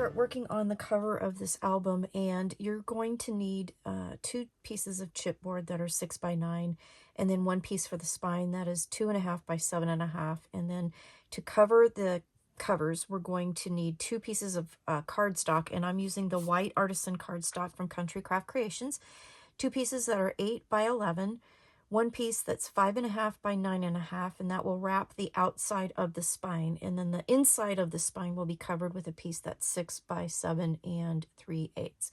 start working on the cover of this album, and you're going to need 2 pieces of chipboard that are 6 by 9, and then 1 piece for the spine that is 2.5 by 7.5. And then to cover the covers, we're going to need 2 pieces of cardstock, and I'm using the white Artisan cardstock from Country Craft Creations. 2 pieces that are 8 by 11. 1 piece that's 5.5 by 9.5, and that will wrap the outside of the spine. And then the inside of the spine will be covered with a piece that's 6 by 7 and 3/8.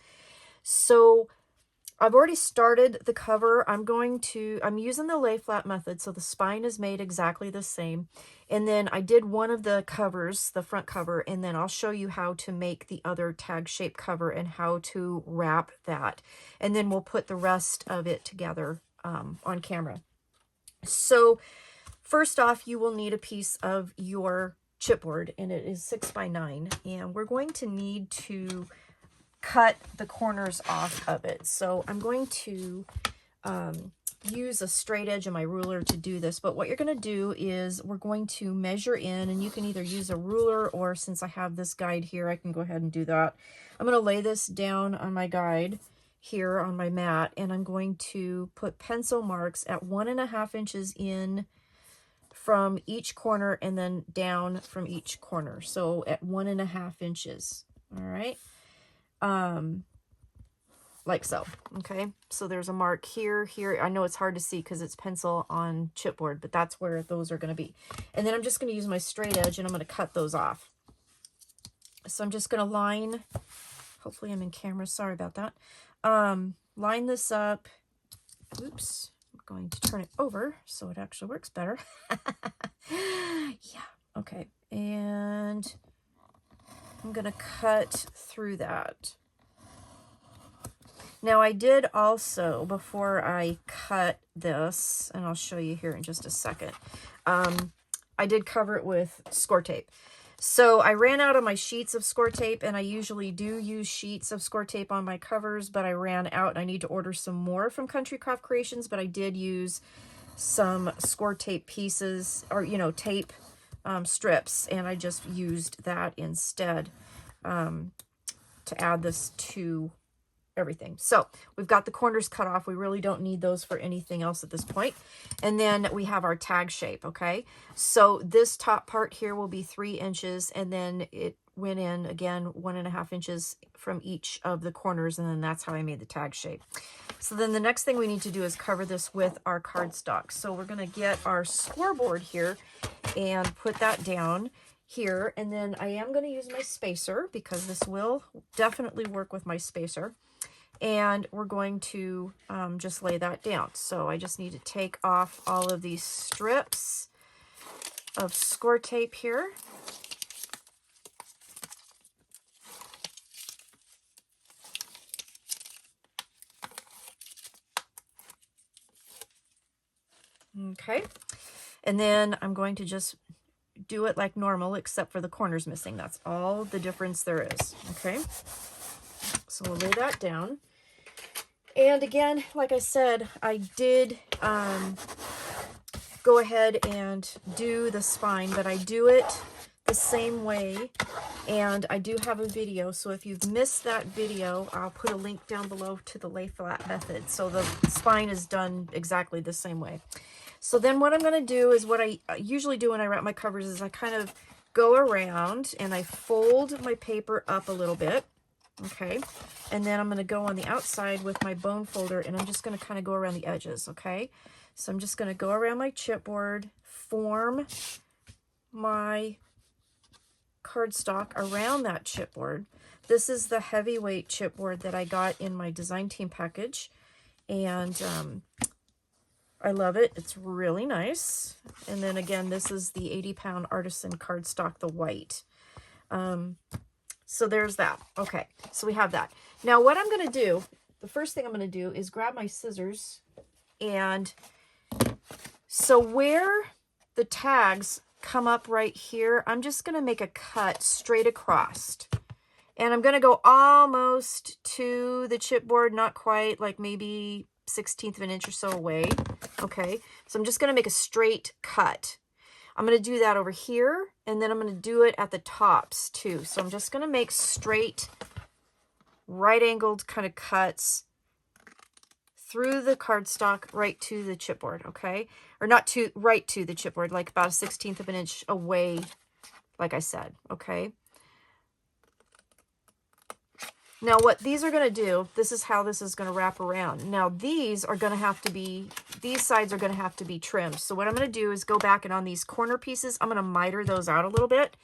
So I've already started the cover. I'm using the lay flat method, so the spine is made exactly the same. And then I did one of the covers, the front cover, and then I'll show you how to make the other tag shape cover and how to wrap that. And then we'll put the rest of it together on camera. So first off, you will need a piece of your chipboard, and it is 6 by 9, and we're going to need to cut the corners off of it. So I'm going to use a straight edge of my ruler to do this, but what you're going to do is we're going to measure in, and you can either use a ruler, or since I have this guide here, I can go ahead and do that. I'm going to lay this down on my guide here on my mat, and I'm going to put pencil marks at 1.5 inches in from each corner and then down from each corner. So at 1.5 inches. All right. Like so. Okay. So there's a mark here, here. I know it's hard to see because it's pencil on chipboard, but that's where those are going to be. And then I'm just going to use my straight edge, and I'm going to cut those off. So I'm just going to line, hopefully I'm in camera. Sorry about that. Line this up. Oops, I'm going to turn it over so it actually works better. Yeah, okay. And I'm going to cut through that. Now I did also, before I cut this, and I'll show you here in just a second, I did cover it with score tape. So I ran out of my sheets of score tape, and I usually do use sheets of score tape on my covers, but I ran out. I need to order some more from Country Craft Creations, but I did use some score tape pieces, or, you know, tape strips, and I just used that instead to add this to everything. So we've got the corners cut off. We really don't need those for anything else at this point. And then we have our tag shape. Okay. So this top part here will be 3 inches, and then it went in again 1.5 inches from each of the corners. And then that's how I made the tag shape. So then the next thing we need to do is cover this with our cardstock. So we're going to get our scoreboard here and put that down here. And then I am going to use my spacer because this will definitely work with my spacer. And we're going to just lay that down. So I just need to take off all of these strips of score tape here. Okay. And then I'm going to just do it like normal, except for the corners missing. That's all the difference there is. Okay. So we'll lay that down. And again, like I said, I did go ahead and do the spine, but I do it the same way. And I do have a video. So if you've missed that video, I'll put a link down below to the lay flat method. So the spine is done exactly the same way. So then what I'm going to do is what I usually do when I wrap my covers is I kind of go around and I fold my paper up a little bit. Okay, and then I'm going to go on the outside with my bone folder, and I'm just going to kind of go around the edges. Okay, so I'm just going to go around my chipboard, form my cardstock around that chipboard. This is the heavyweight chipboard that I got in my design team package, and I love it. It's really nice. And then again, this is the 80-pound Artisan cardstock, the white. So there's that. Okay, so we have that. Now what I'm going to do, the first thing I'm going to do is grab my scissors, and so where the tags come up right here, I'm just going to make a cut straight across. And I'm going to go almost to the chipboard, not quite, like maybe 1/16 of an inch or so away. Okay, so I'm just going to make a straight cut. I'm going to do that over here, and then I'm going to do it at the tops too. So I'm just going to make straight, right-angled kind of cuts through the cardstock right to the chipboard, okay? Or not to, right to the chipboard, like about a 1/16 of an inch away, like I said, okay? Now what these are going to do, this is how this is going to wrap around. Now these are going to have to be, these sides are going to have to be trimmed. So what I'm going to do is go back, and on these corner pieces, I'm going to miter those out a little bit.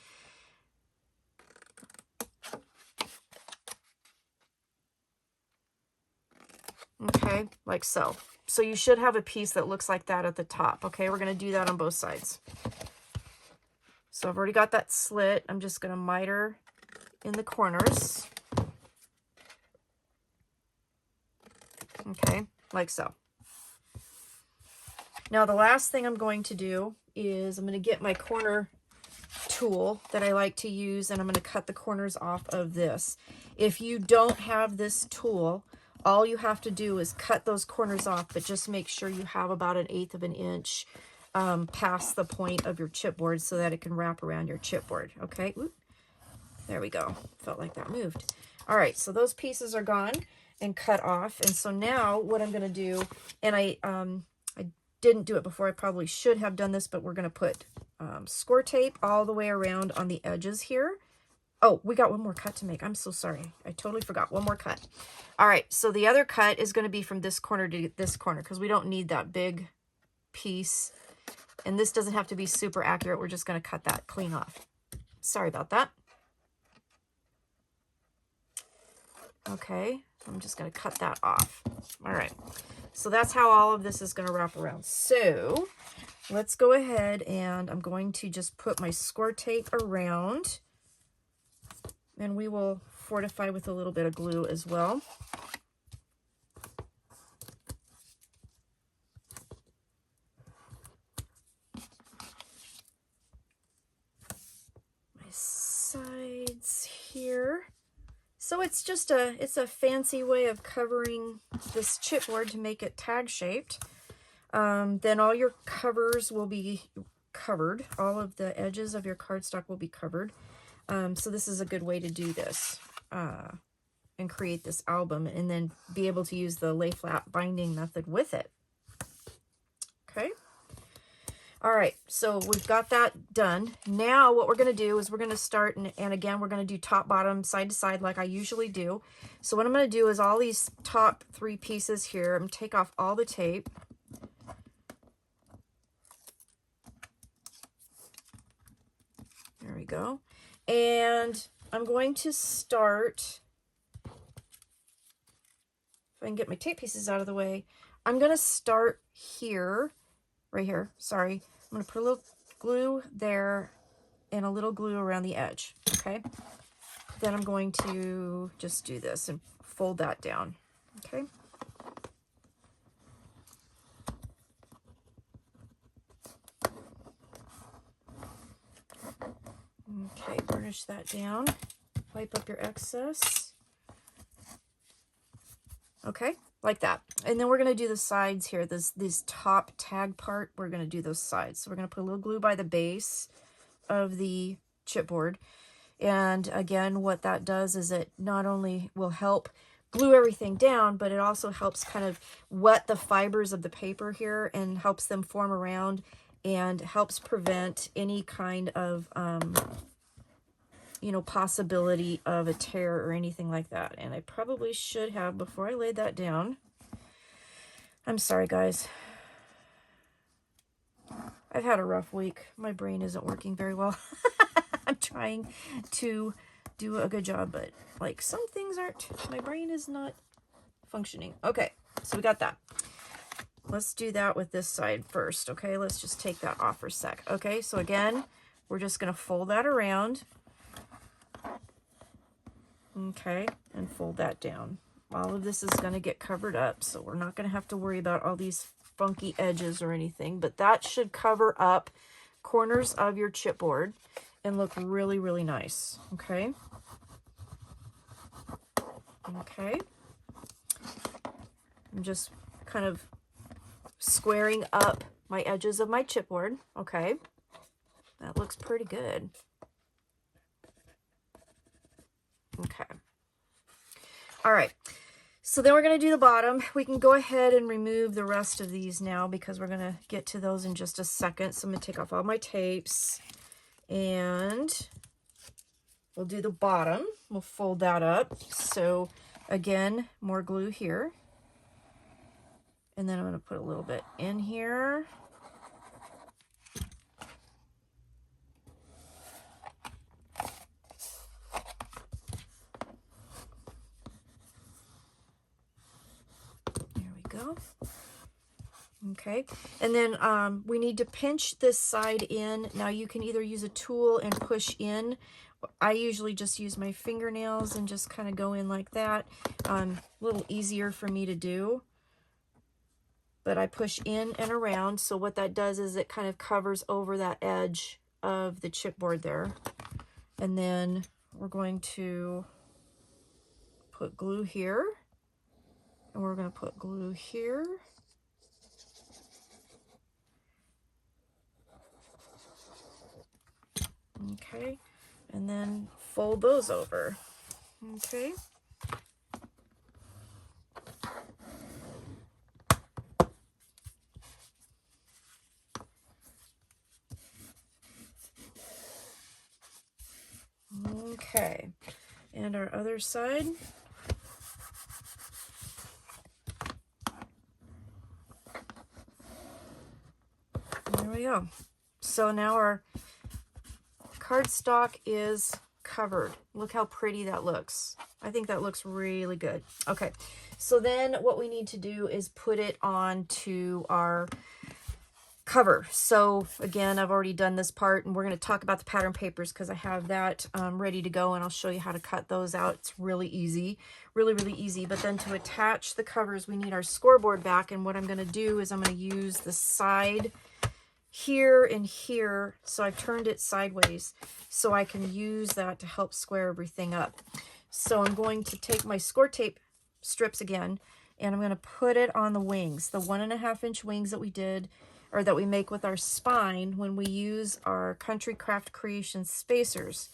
Okay, like so. So you should have a piece that looks like that at the top. Okay, we're going to do that on both sides. So I've already got that slit. I'm just going to miter in the corners. Okay, like so. Now the last thing I'm going to do is I'm going to get my corner tool that I like to use, and I'm going to cut the corners off of this. If you don't have this tool, all you have to do is cut those corners off, but just make sure you have about 1/8 of an inch past the point of your chipboard so that it can wrap around your chipboard. Okay, oop, there we go. Felt like that moved. All right, so those pieces are gone and cut off. And so now what I'm going to do, and I didn't do it before, I probably should have done this, but we're going to put score tape all the way around on the edges here. Oh, we got one more cut to make. I'm so sorry. I totally forgot. One more cut. All right, so the other cut is going to be from this corner to this corner because we don't need that big piece. And this doesn't have to be super accurate. We're just going to cut that clean off. Sorry about that. Okay, I'm just going to cut that off. All right, so that's how all of this is going to wrap around. So let's go ahead, and I'm going to just put my score tape around, and we will fortify with a little bit of glue as well. My sides here. So it's just it's a fancy way of covering this chipboard to make it tag shaped. Then all your covers will be covered. All of the edges of your cardstock will be covered. So this is a good way to do this and create this album, and then be able to use the lay flat binding method with it. Okay. All right, so we've got that done. Now what we're going to do is we're going to start, and again, we're going to do top, bottom, side to side like I usually do. So what I'm going to do is all these top 3 pieces here, I'm going to take off all the tape. There we go. And I'm going to start, if I can get my tape pieces out of the way, I'm going to start here, right here, sorry. I'm going to put a little glue there and a little glue around the edge, okay? Then I'm going to just do this and fold that down, okay? Okay, burnish that down. Wipe up your excess. Okay, like that. And then we're going to do the sides here. This top tag part, we're going to do those sides. So we're going to put a little glue by the base of the chipboard. And again, what that does is it not only will help glue everything down, but it also helps kind of wet the fibers of the paper here and helps them form around, and helps prevent any kind of you know, possibility of a tear or anything like that. And I probably should have, before I laid that down, I'm sorry guys, I've had a rough week. My brain isn't working very well. I'm trying to do a good job, but like some things aren't, my brain is not functioning. Okay, so we got that. Let's do that with this side first. Okay, let's just take that off for a sec. Okay, so again, we're just going to fold that around. Okay, and fold that down. All of this is going to get covered up, so we're not going to have to worry about all these funky edges or anything, but that should cover up corners of your chipboard and look really, really nice. Okay. Okay. I'm just kind of squaring up my edges of my chipboard. Okay. That looks pretty good. Okay. All right. So then we're going to do the bottom. We can go ahead and remove the rest of these now because we're going to get to those in just a second. So I'm going to take off all my tapes and we'll do the bottom. We'll fold that up. So again, more glue here. And then I'm going to put a little bit in here. There we go. Okay, and then we need to pinch this side in. Now you can either use a tool and push in. I usually just use my fingernails and just kind of go in like that. A little easier for me to do. But I push in and around, so what that does is it kind of covers over that edge of the chipboard there. And then we're going to put glue here, and we're going to put glue here. Okay, and then fold those over. Okay. Okay, and our other side. There we go. So now our cardstock is covered. Look how pretty that looks. I think that looks really good. Okay, so then what we need to do is put it onto our cover. So again, I've already done this part, and we're going to talk about the pattern papers because I have that ready to go, and I'll show you how to cut those out. It's really easy, really easy. But then to attach the covers, we need our scoreboard back, and what I'm going to do is I'm going to use the side here and here. So I've turned it sideways so I can use that to help square everything up. So I'm going to take my score tape strips again, and I'm going to put it on the wings, the 1.5 inch wings that we did, or that we make with our spine when we use our Country Craft Creation spacers.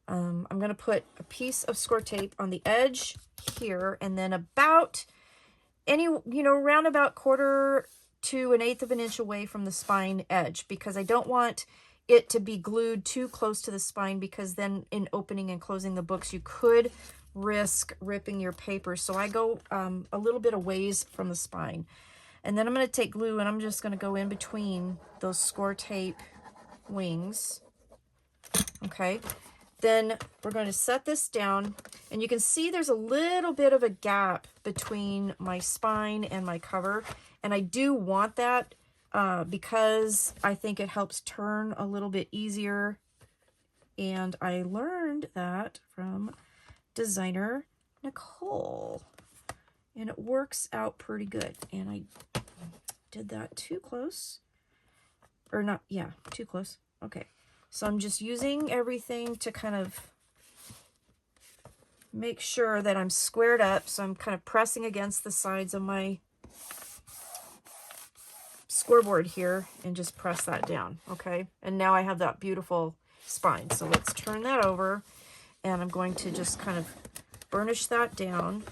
I'm going to put a piece of score tape on the edge here, and then about round about 1/4 to 1/8 of an inch away from the spine edge, because I don't want it to be glued too close to the spine, because then in opening and closing the books, you could risk ripping your paper. So I go a little bit of ways from the spine. And then I'm going to take glue, and I'm just going to go in between those score tape wings. Okay. Then we're going to set this down, and you can see there's a little bit of a gap between my spine and my cover. And I do want that because I think it helps turn a little bit easier. And I learned that from designer Nicole. And it works out pretty good. And I did that too close. Or not, yeah, too close. Okay. So I'm just using everything to kind of make sure that I'm squared up. So I'm kind of pressing against the sides of my scoreboard here and just press that down. Okay. And now I have that beautiful spine. So let's turn that over, and I'm going to just kind of burnish that down.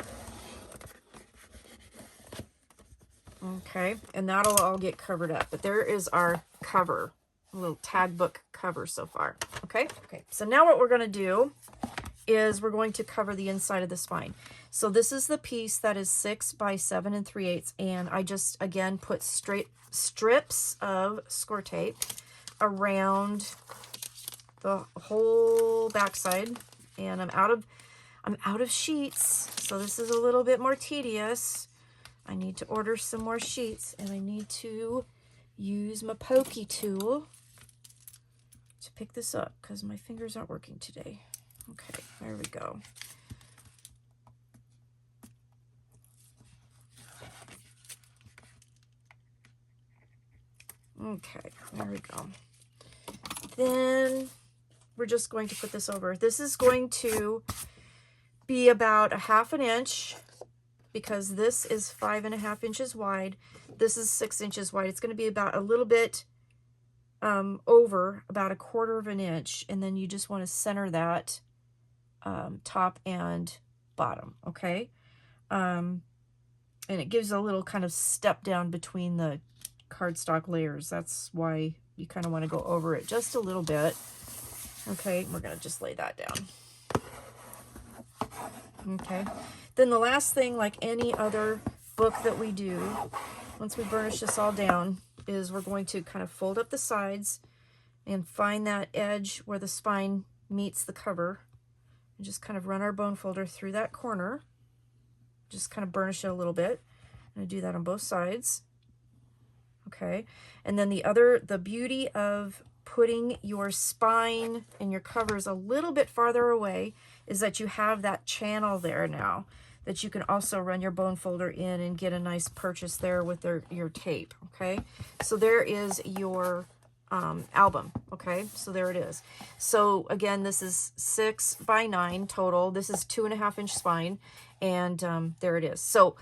Okay, and that'll all get covered up. But there is our cover, a little tag book cover so far. Okay, so now what we're going to do is we're going to cover the inside of the spine. So this is the piece that is 6 by 7 3/8, and I just again put straight strips of score tape around the whole backside, and I'm out of sheets, so this is a little bit more tedious. I need to order some more sheets, and I need to use my pokey tool to pick this up because my fingers aren't working today. Okay, there we go. Okay, there we go. Then we're just going to put this over. This is going to be about 1/2 inch, because this is 5.5 inches wide. This is 6 inches wide. It's going to be about a little bit over about 1/4 of an inch, and then you just want to center that top and bottom, okay? And it gives a little kind of step down between the cardstock layers. That's why you kind of want to go over it just a little bit. Okay, we're going to just lay that down. Okay, then the last thing, like any other book that we do, once we burnish this all down, is we're going to kind of fold up the sides and find that edge where the spine meets the cover, and just kind of run our bone folder through that corner. Just kind of burnish it a little bit. I'm going to do that on both sides. Okay, and then the beauty of putting your spine and your covers a little bit farther away is that you have that channel there now that you can also run your bone folder in and get a nice purchase there with your tape. Okay, so there is your album. Okay, so there it is. So again, this is 6 by 9 total. This is 2.5 inch spine, and there it is. So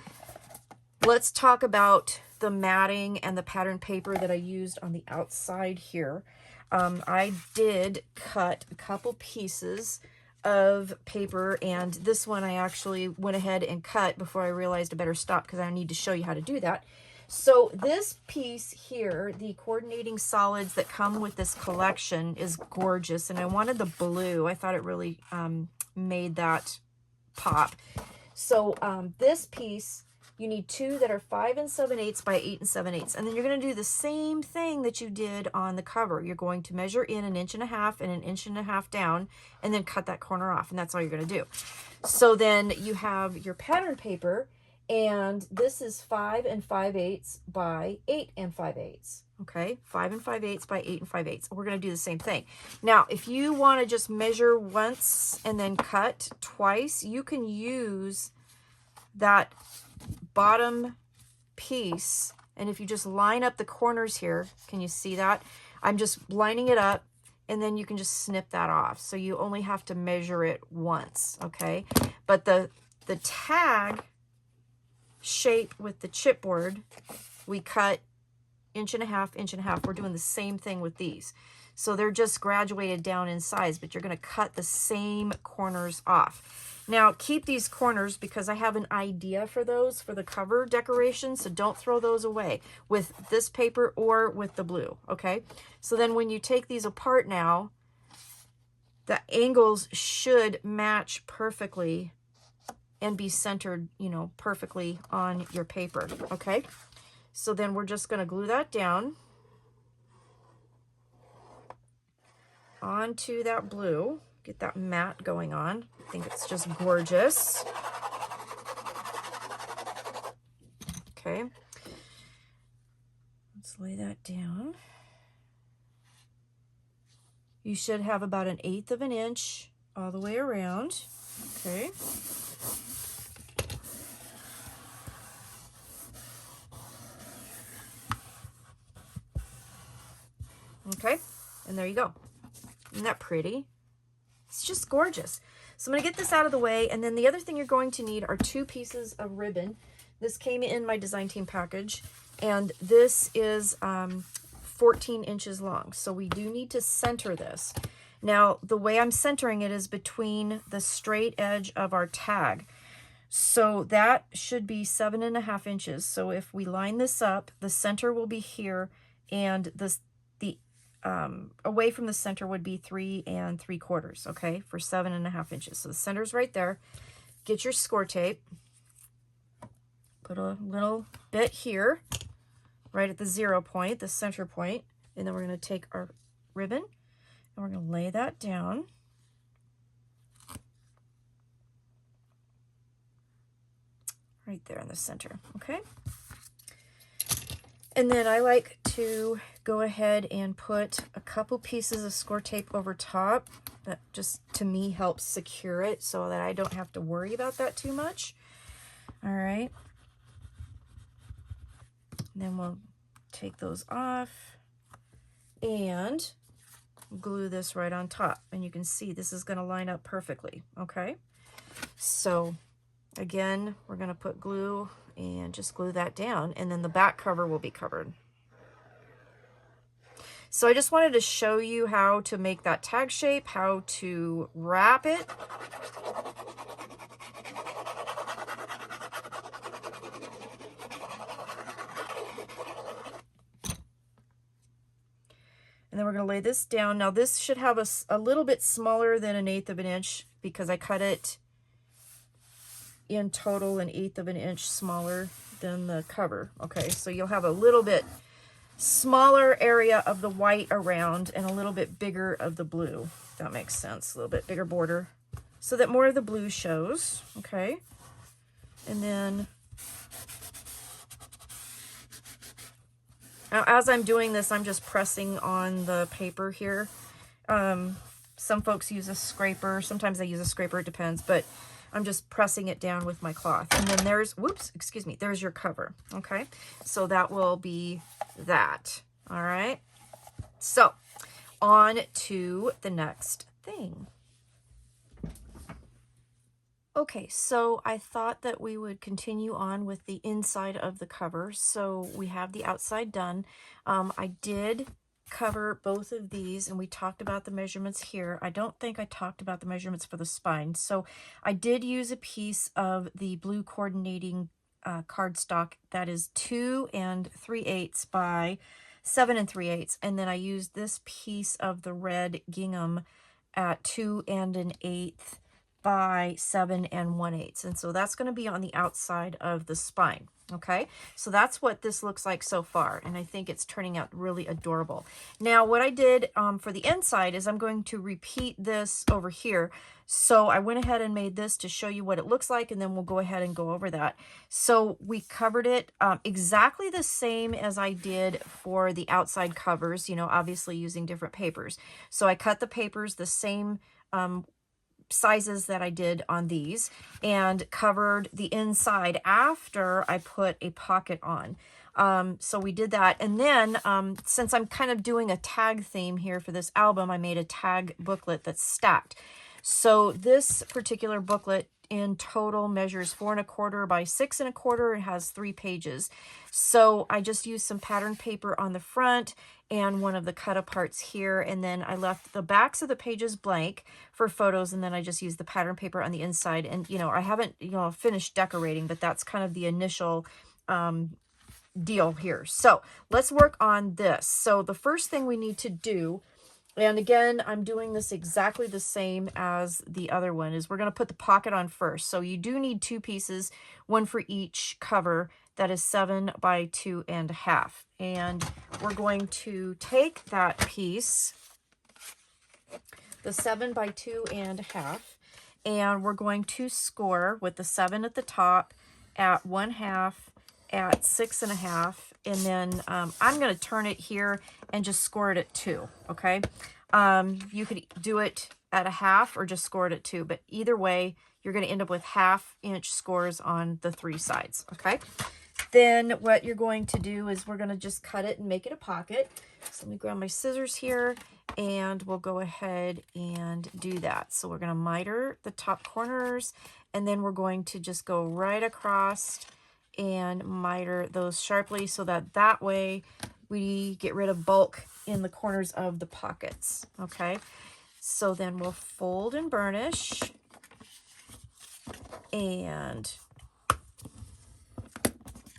let's talk about the matting and the pattern paper that I used on the outside here. I did cut a couple pieces of paper, and this one I actually went ahead and cut before I realized I better stop because I need to show you how to do that. So this piece here, the coordinating solids that come with this collection, is gorgeous, and I wanted the blue. I thought it really made that pop. So this piece, you need 2 that are 5 7/8 by 8 7/8. And then you're going to do the same thing that you did on the cover. You're going to measure in 1.5 inches and 1.5 inches down, and then cut that corner off. And that's all you're going to do. So then you have your pattern paper, and this is 5 5/8 by 8 5/8. Okay, 5 5/8 by 8 5/8. We're going to do the same thing. Now, if you want to just measure once and then cut twice, you can use that bottom piece, and if you just line up the corners here, can you see that? I'm just lining it up, and then you can just snip that off. So you only have to measure it once, okay? But the tag shape with the chipboard, we cut 1.5 inches, 1.5 inches. We're doing the same thing with these. So they're just graduated down in size, but you're going to cut the same corners off. Now, keep these corners because I have an idea for those for the cover decoration, so don't throw those away with this paper or with the blue, okay? So then when you take these apart now, the angles should match perfectly and be centered, you know, perfectly on your paper, okay? So then we're just going to glue that down onto that blue. Get that matte going on. I think it's just gorgeous. Okay. Let's lay that down. You should have about 1/8 of an inch all the way around. Okay. Okay, and there you go. Isn't that pretty? It's just gorgeous. So I'm going to get this out of the way, and then the other thing you're going to need are 2 pieces of ribbon. This came in my design team package, and this is 14 inches long. So we do need to center this. Now, the way I'm centering it is between the straight edge of our tag. So that should be 7.5 inches. So if we line this up, the center will be here, and the away from the center would be 3 3/4, okay, for 7.5 inches. So the center's right there. Get your score tape. Put a little bit here, right at the 0 point, the center point, and then we're going to take our ribbon and we're going to lay that down. Right there in the center, okay? And then I like to go ahead and put a couple pieces of score tape over top. That just, to me, helps secure it so that I don't have to worry about that too much. All right. And then we'll take those off and glue this right on top. And you can see this is going to line up perfectly, okay? So, again, we're going to put glue and just glue that down, and then the back cover will be covered. So I just wanted to show you how to make that tag shape, how to wrap it. And then we're going to lay this down. Now this should have a little bit smaller than 1/8 of an inch because I cut it in total 1/8 of an inch smaller than the cover. Okay, so you'll have a little bit smaller area of the white around and a little bit bigger of the blue. If that makes sense. A little bit bigger border so that more of the blue shows. Okay, and then now as I'm doing this, I'm just pressing on the paper here. Some folks use a scraper. Sometimes they use a scraper. It depends, but I'm just pressing it down with my cloth. And then there's, whoops, excuse me, there's your cover. Okay, so that will be that. All right, so on to the next thing. Okay, so I thought that we would continue on with the inside of the cover. So we have the outside done. I did cover both of these and we talked about the measurements here. I don't think I talked about the measurements for the spine. So I did use a piece of the blue coordinating cardstock that is 2 3/8 by 7 3/8, and then I used this piece of the red gingham at 2 1/8 by 7 1/8, and so that's going to be on the outside of the spine. Okay, so that's what this looks like so far, and I think it's turning out really adorable. Now what I did for the inside is I'm going to repeat this over here. So I went ahead and made this to show you what it looks like, and then we'll go ahead and go over that. So we covered it exactly the same as I did for the outside covers, you know, obviously using different papers. So I cut the papers the same sizes that I did on these and covered the inside after I put a pocket on. So we did that. And then since I'm kind of doing a tag theme here for this album, I made a tag booklet that's stacked. So this particular booklet in total measures 4 1/4 by 6 1/4. It has 3 pages. So I just used some pattern paper on the front and one of the cut aparts here, and then I left the backs of the pages blank for photos, and then I just used the pattern paper on the inside. And you know, I haven't finished decorating, but that's kind of the initial deal here. So let's work on this. So the first thing we need to do, and again, I'm doing this exactly the same as the other one, is we're going to put the pocket on first. So you do need 2 pieces, one for each cover. That is 7 by 2 1/2. And we're going to take that piece, the 7 by 2 1/2, and we're going to score with the 7 at the top at 1/2 at 6 1/2, and then I'm going to turn it here and just score it at 2. Okay, you could do it at 1/2 or just score it at 2, but either way you're going to end up with 1/2 inch scores on the 3 sides. Okay, then what you're going to do is we're going to just cut it and make it a pocket. So let me grab my scissors here and we'll go ahead and do that. So we're going to miter the top corners, and then we're going to just go right across and miter those sharply so that way we get rid of bulk in the corners of the pockets. Okay, so then we'll fold and burnish, and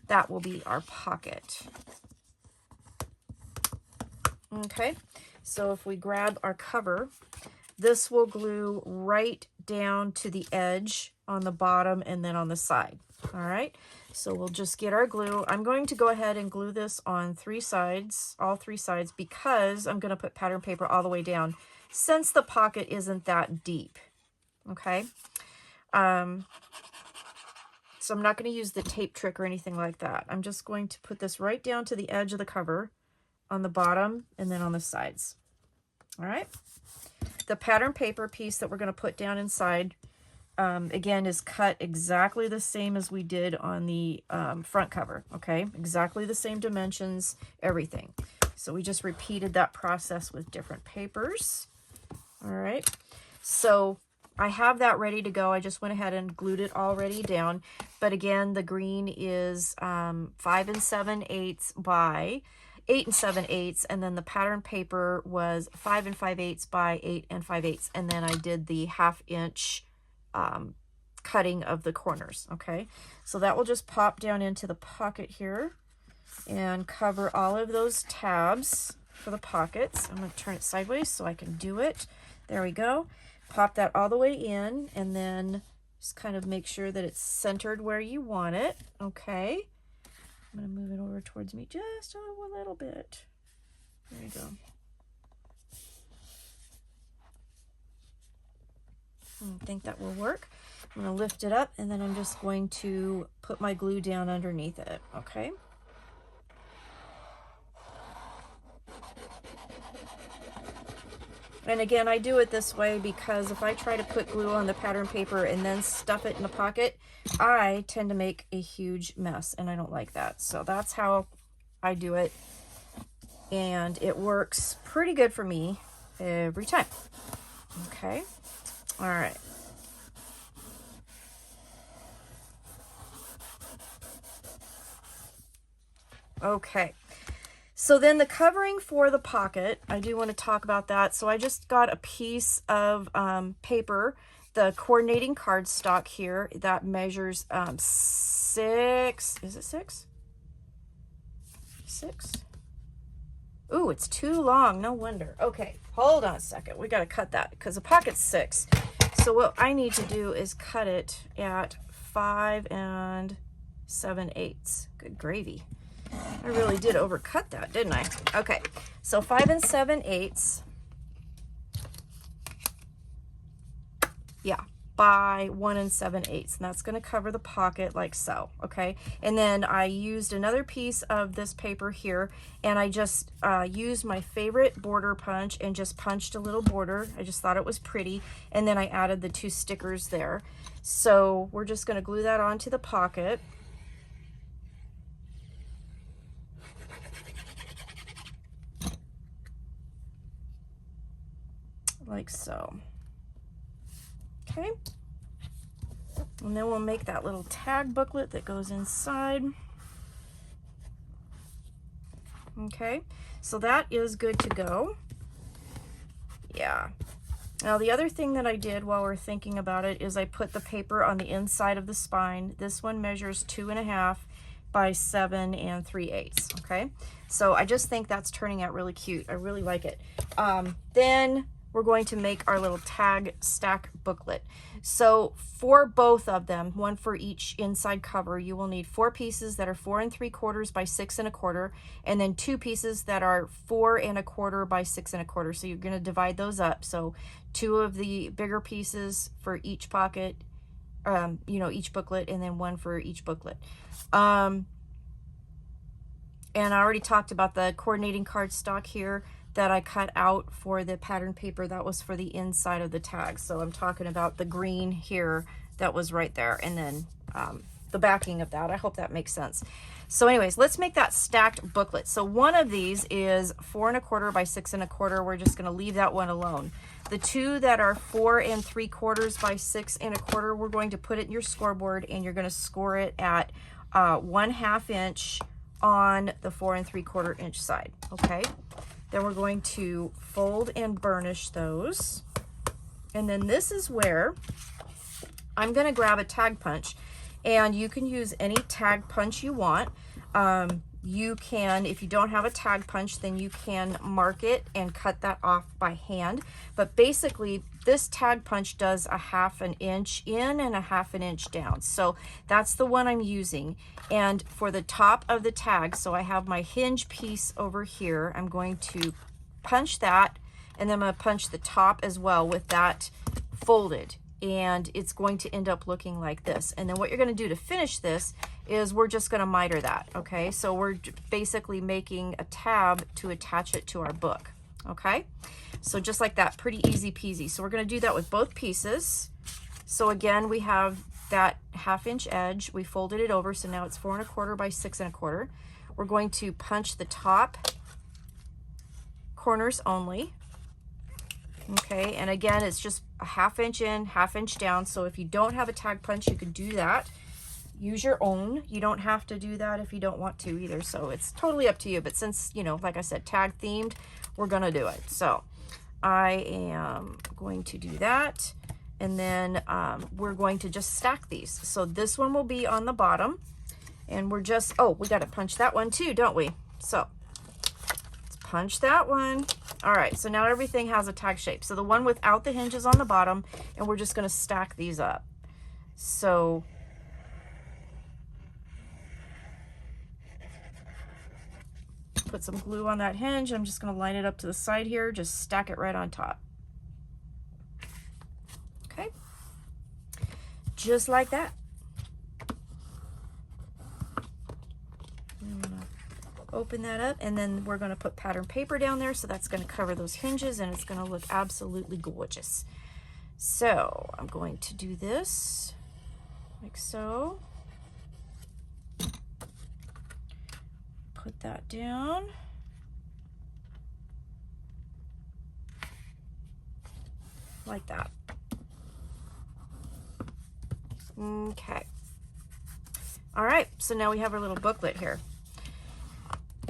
that will be our pocket. Okay, so if we grab our cover, this will glue right down to the edge on the bottom and then on the side. All right, so we'll just get our glue. I'm going to go ahead and glue this on 3 sides, all 3 sides, because I'm going to put pattern paper all the way down since the pocket isn't that deep. Okay, so I'm not going to use the tape trick or anything like that. I'm just going to put this right down to the edge of the cover on the bottom and then on the sides. All right, the pattern paper piece that we're going to put down inside, again, is cut exactly the same as we did on the front cover. Okay, exactly the same dimensions, everything. So we just repeated that process with different papers. All right, so I have that ready to go. I just went ahead and glued it already down. But again, the green is 5 7/8 by 8 7/8, and then the pattern paper was 5 5/8 by 8 5/8, and then I did the 1/2 inch cutting of the corners. Okay, so that will just pop down into the pocket here and cover all of those tabs for the pockets. I'm going to turn it sideways so I can do it. There we go. Pop that all the way in, and then just kind of make sure that it's centered where you want it. Okay, I'm going to move it over towards me just a little bit. There you go. I think that will work. I'm going to lift it up, and then I'm just going to put my glue down underneath it. Okay. And again, I do it this way because if I try to put glue on the pattern paper and then stuff it in the pocket, I tend to make a huge mess, and I don't like that. So that's how I do it, and it works pretty good for me every time. Okay, all right. Okay. So then the covering for the pocket, I do want to talk about that. So I just got a piece of paper, the coordinating cardstock here that measures 6, is it 6? 6? Ooh, it's too long, no wonder. Okay, hold on a second. We got to cut that because the pocket's 6. So what I need to do is cut it at 5 7/8. Good gravy. I really did overcut that, didn't I? Okay, so 5 7/8. Yeah, by 1 7/8, and that's going to cover the pocket like so. Okay, and then I used another piece of this paper here, and I just used my favorite border punch and just punched a little border. I just thought it was pretty, and then I added the 2 stickers there. So we're just going to glue that onto the pocket. Like so. Okay, and then we'll make that little tag booklet that goes inside. Okay, so that is good to go. Yeah. Now the other thing that I did while we're thinking about it is I put the paper on the inside of the spine. This one measures 2.5 by 7 3/8. Okay, so I just think that's turning out really cute. I really like it. Then we're going to make our little tag stack booklet. So for both of them, one for each inside cover, you will need 4 pieces that are 4 3/4 by 6 1/4, and then 2 pieces that are 4 1/4 by 6 1/4. So you're going to divide those up. So 2 of the bigger pieces for each pocket, you know, each booklet, and then 1 for each booklet. And I already talked about the coordinating cardstock here that I cut out for the pattern paper. That was for the inside of the tag. So I'm talking about the green here that was right there, and then the backing of that. I hope that makes sense. So anyways, let's make that stacked booklet. So one of these is 4 1/4 by 6 1/4. We're just going to leave that one alone. The 2 that are 4 3/4 by 6 1/4, we're going to put it in your scoreboard, and you're going to score it at 1/2 inch on the 4 3/4 inch side. Okay, then we're going to fold and burnish those, and then this is where I'm going to grab a tag punch, and you can use any tag punch you want. You can, if you don't have a tag punch, then you can mark it and cut that off by hand. But basically, this tag punch does a 1/2 inch in and a 1/2 inch down. So that's the one I'm using. And for the top of the tag, so I have my hinge piece over here, I'm going to punch that, and then I'm going to punch the top as well with that folded. And it's going to end up looking like this. And then what you're going to do to finish this is we're just going to miter that. Okay, so we're basically making a tab to attach it to our book. Okay, so just like that, pretty easy peasy. So we're going to do that with both pieces. So again, we have that 1/2 inch edge, we folded it over, so now it's 4 1/4 by 6 1/4. We're going to punch the top corners only. Okay, and again, it's just a 1/2 inch in, 1/2 inch down. So if you don't have a tag punch, you can do that. use your own. You don't have to do that if you don't want to either. So it's totally up to you. But since, you know, like I said, tag themed, we're going to do it. So I am going to do that. And then we're going to just stack these. So this one will be on the bottom. And we're just, oh, we got to punch that one too, don't we? So let's punch that one. All right, so now everything has a tag shape. So the one without the hinges on the bottom, and we're just going to stack these up. So put some glue on that hinge. I'm just going to line it up to the side here, just stack it right on top. Okay, just like that. I'm gonna open that up, and then we're going to put pattern paper down there, so that's going to cover those hinges, and it's going to look absolutely gorgeous. So I'm going to do this like so. Put that down. Like that. Okay. All right, so now we have our little booklet here.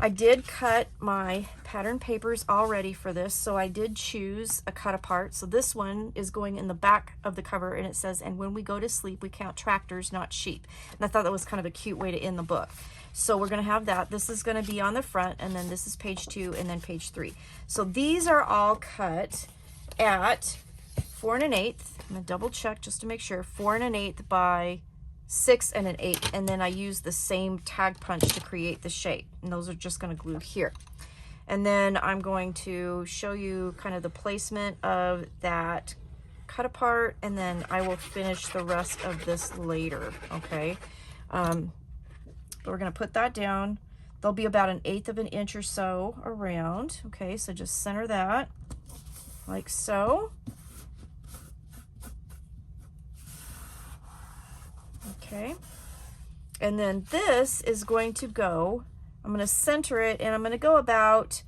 I did cut my pattern papers already for this, so I did choose a cut apart. So this one is going in the back of the cover, and it says, "And when we go to sleep, we count tractors, not sheep." And I thought that was kind of a cute way to end the book. So we're going to have that. This is going to be on the front, and then this is page 2, and then page 3. So these are all cut at 4 1/8. I'm going to double check just to make sure. 4 1/8 by 6 1/8, and then I use the same tag punch to create the shape, and those are just going to glue here. And then I'm going to show you kind of the placement of that cut apart, and then I will finish the rest of this later. Okay, but we're going to put that down. There'll be about 1/8 of an inch or so around. Okay, so just center that like so. Okay, and then this is going to go, I'm going to center it, and I'm going to go about,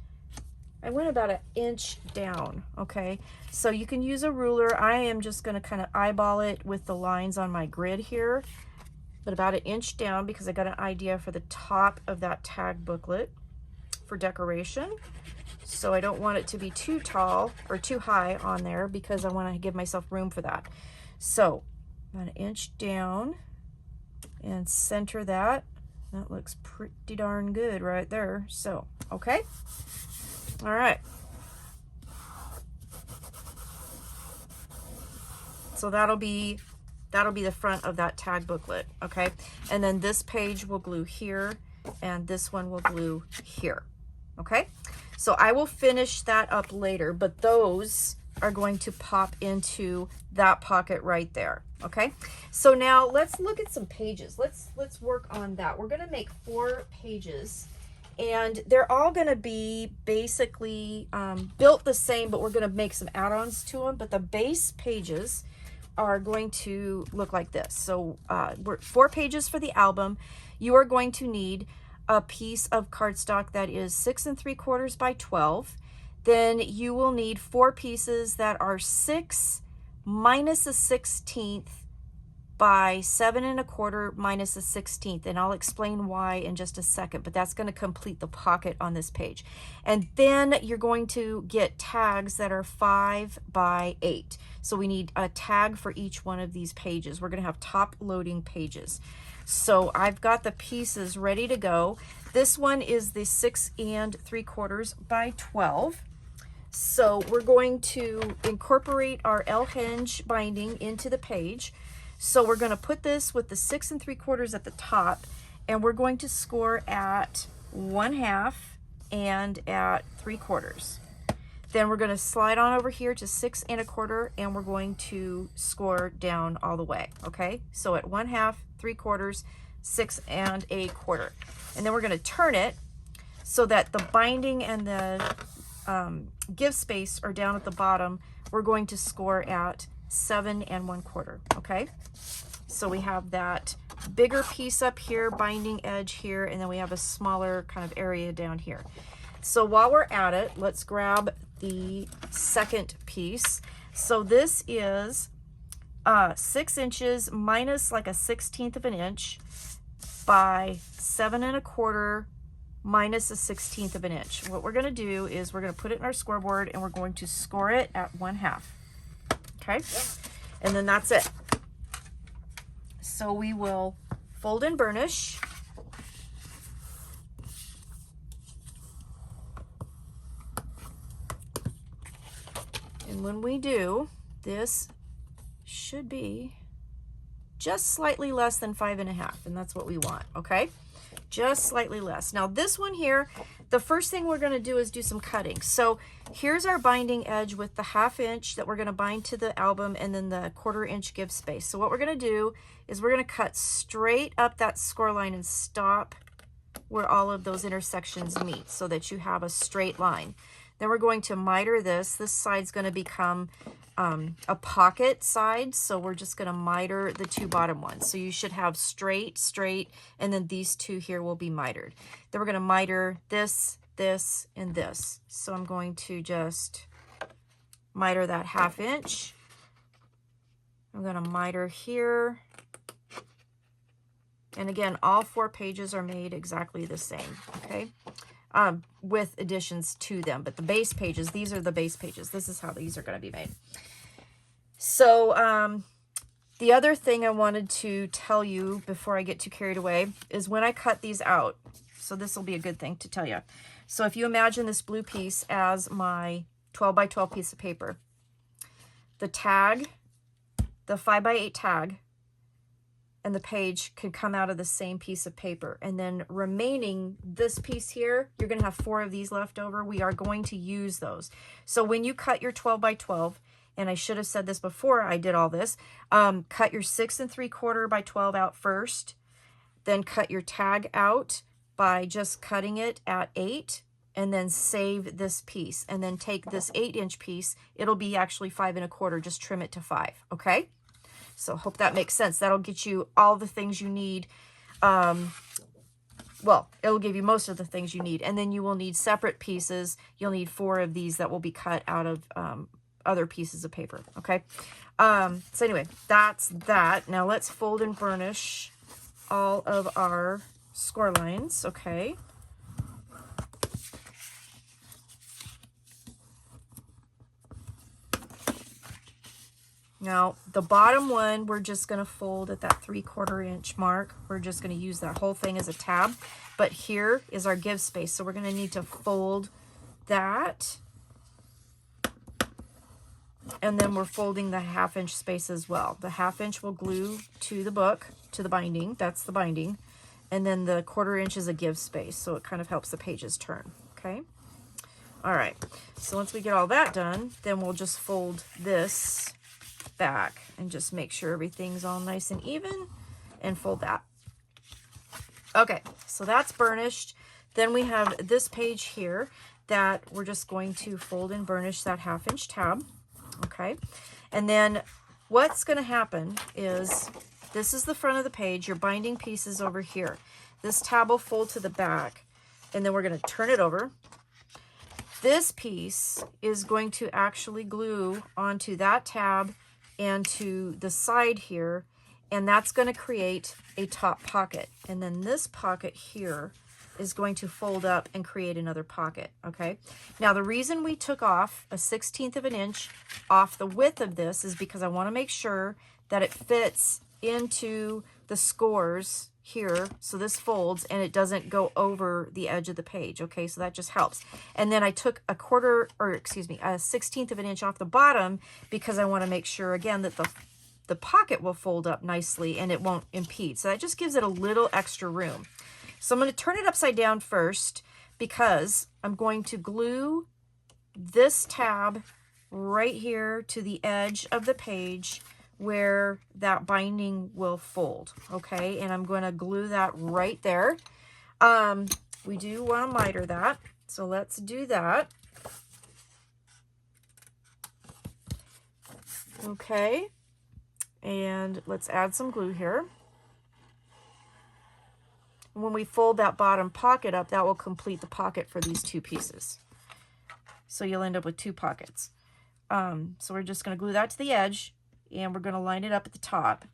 I went about 1 inch down. Okay, so you can use a ruler. I am just going to kind of eyeball it with the lines on my grid here, but about 1 inch down, because I got an idea for the top of that tag booklet for decoration. So I don't want it to be too tall or too high on there, because I want to give myself room for that. So about 1 inch down, and center that. That looks pretty darn good right there. So, okay. All right. So that'll be the front of that tag booklet, okay? And then this page will glue here, and this one will glue here, okay? So I will finish that up later, but those are going to pop into that pocket right there. Okay, so now let's look at some pages. Let's work on that. We're going to make 4 pages, and they're all going to be basically built the same, but we're going to make some add-ons to them. But the base pages are going to look like this. So we're 4 pages for the album. You are going to need a piece of cardstock that is 6 3/4 by 12. Then you will need 4 pieces that are 6 minus a 1/16 by 7 1/4 minus a 1/16, and I'll explain why in just a second, but that's going to complete the pocket on this page. And then you're going to get tags that are 5 by 8. So we need a tag for each one of these pages. We're going to have top loading pages. So I've got the pieces ready to go. This one is the 6 3/4 by 12. So we're going to incorporate our L hinge binding into the page. So we're going to put this with the 6 3/4 at the top, and we're going to score at 1/2 and at 3/4. Then we're going to slide on over here to 6 1/4, and we're going to score down all the way. Okay, so at 1/2, 3/4, 6 1/4, and then we're going to turn it so that the binding and the give space are down at the bottom. We're going to score at 7 1/4. Okay, so we have that bigger piece up here, binding edge here, and then we have a smaller kind of area down here. So while we're at it, let's grab the second piece. So this is 6 inches minus like a 1/16 of an inch by 7 1/4 minus a 1/16 of an inch. What we're going to do is we're going to put it in our scoreboard and we're going to score it at 1/2. Okay, and then that's it. So we will fold and burnish. And when we do, this should be just slightly less than 5 1/2, and that's what we want, okay? Just slightly less. Now this one here, the first thing we're going to do is do some cutting. So here's our binding edge with the 1/2 inch that we're going to bind to the album, and then the 1/4 inch give space. So what we're going to do is we're going to cut straight up that score line and stop where all of those intersections meet so that you have a straight line. Then we're going to miter this. This side's going to become a pocket side, so we're just going to miter the 2 bottom ones. So you should have straight, straight, and then these 2 here will be mitered. Then we're going to miter this, this, and this. So I'm going to just miter that 1/2 inch. I'm going to miter here. And again, all 4 pages are made exactly the same, okay? With additions to them, but the base pages, these are the base pages. This is how these are going to be made. So the other thing I wanted to tell you before I get too carried away is when I cut these out, so this will be a good thing to tell you. So if you imagine this blue piece as my 12 by 12 piece of paper, the tag, the 5 by 8 tag, and the page could come out of the same piece of paper. And then remaining this piece here, you're going to have 4 of these left over. We are going to use those. So when you cut your 12 by 12, and I should have said this before I did all this, cut your 6 3/4 by 12 out first, then cut your tag out by just cutting it at 8, and then save this piece, and then take this 8 inch piece. It'll be actually 5 1/4, just trim it to 5, okay? So hope that makes sense. That'll get you all the things you need. Well, it'll give you most of the things you need. And then you will need separate pieces. You'll need 4 of these that will be cut out of other pieces of paper, okay? So anyway, that's that. Now let's fold and burnish all of our score lines, okay? Now, the bottom one, we're just going to fold at that 3/4 inch mark. We're just going to use that whole thing as a tab. But here is our give space. So we're going to need to fold that. And then we're folding the 1/2 inch space as well. The 1/2 inch will glue to the book, to the binding. That's the binding. And then the 1/4 inch is a give space. So it kind of helps the pages turn. Okay. All right. So once we get all that done, then we'll just fold this back and just make sure everything's all nice and even, and fold that. Okay, so that's burnished. Then we have this page here that we're just going to fold and burnish that 1/2 inch tab. Okay, and then what's going to happen is this is the front of the page. Your binding piece is over here. This tab will fold to the back, and then we're going to turn it over. This piece is going to actually glue onto that tab and to the side here, and that's going to create a top pocket. And then this pocket here is going to fold up and create another pocket, okay? Now, the reason we took off a 1/16 of an inch off the width of this is because I want to make sure that it fits into the scores here, so this folds and it doesn't go over the edge of the page, okay? So that just helps. And then I took a 1/16 of an inch off the bottom because I want to make sure again that the pocket will fold up nicely and it won't impede. So that just gives it a little extra room. So I'm going to turn it upside down first because I'm going to glue this tab right here to the edge of the page where that binding will fold, okay? And I'm going to glue that right there. We do want to miter that, so let's do that. Okay, and let's add some glue here. When we fold that bottom pocket up, that will complete the pocket for these 2 pieces. So you'll end up with 2 pockets. So we're just going to glue that to the edge. and we're going to line it up at the top.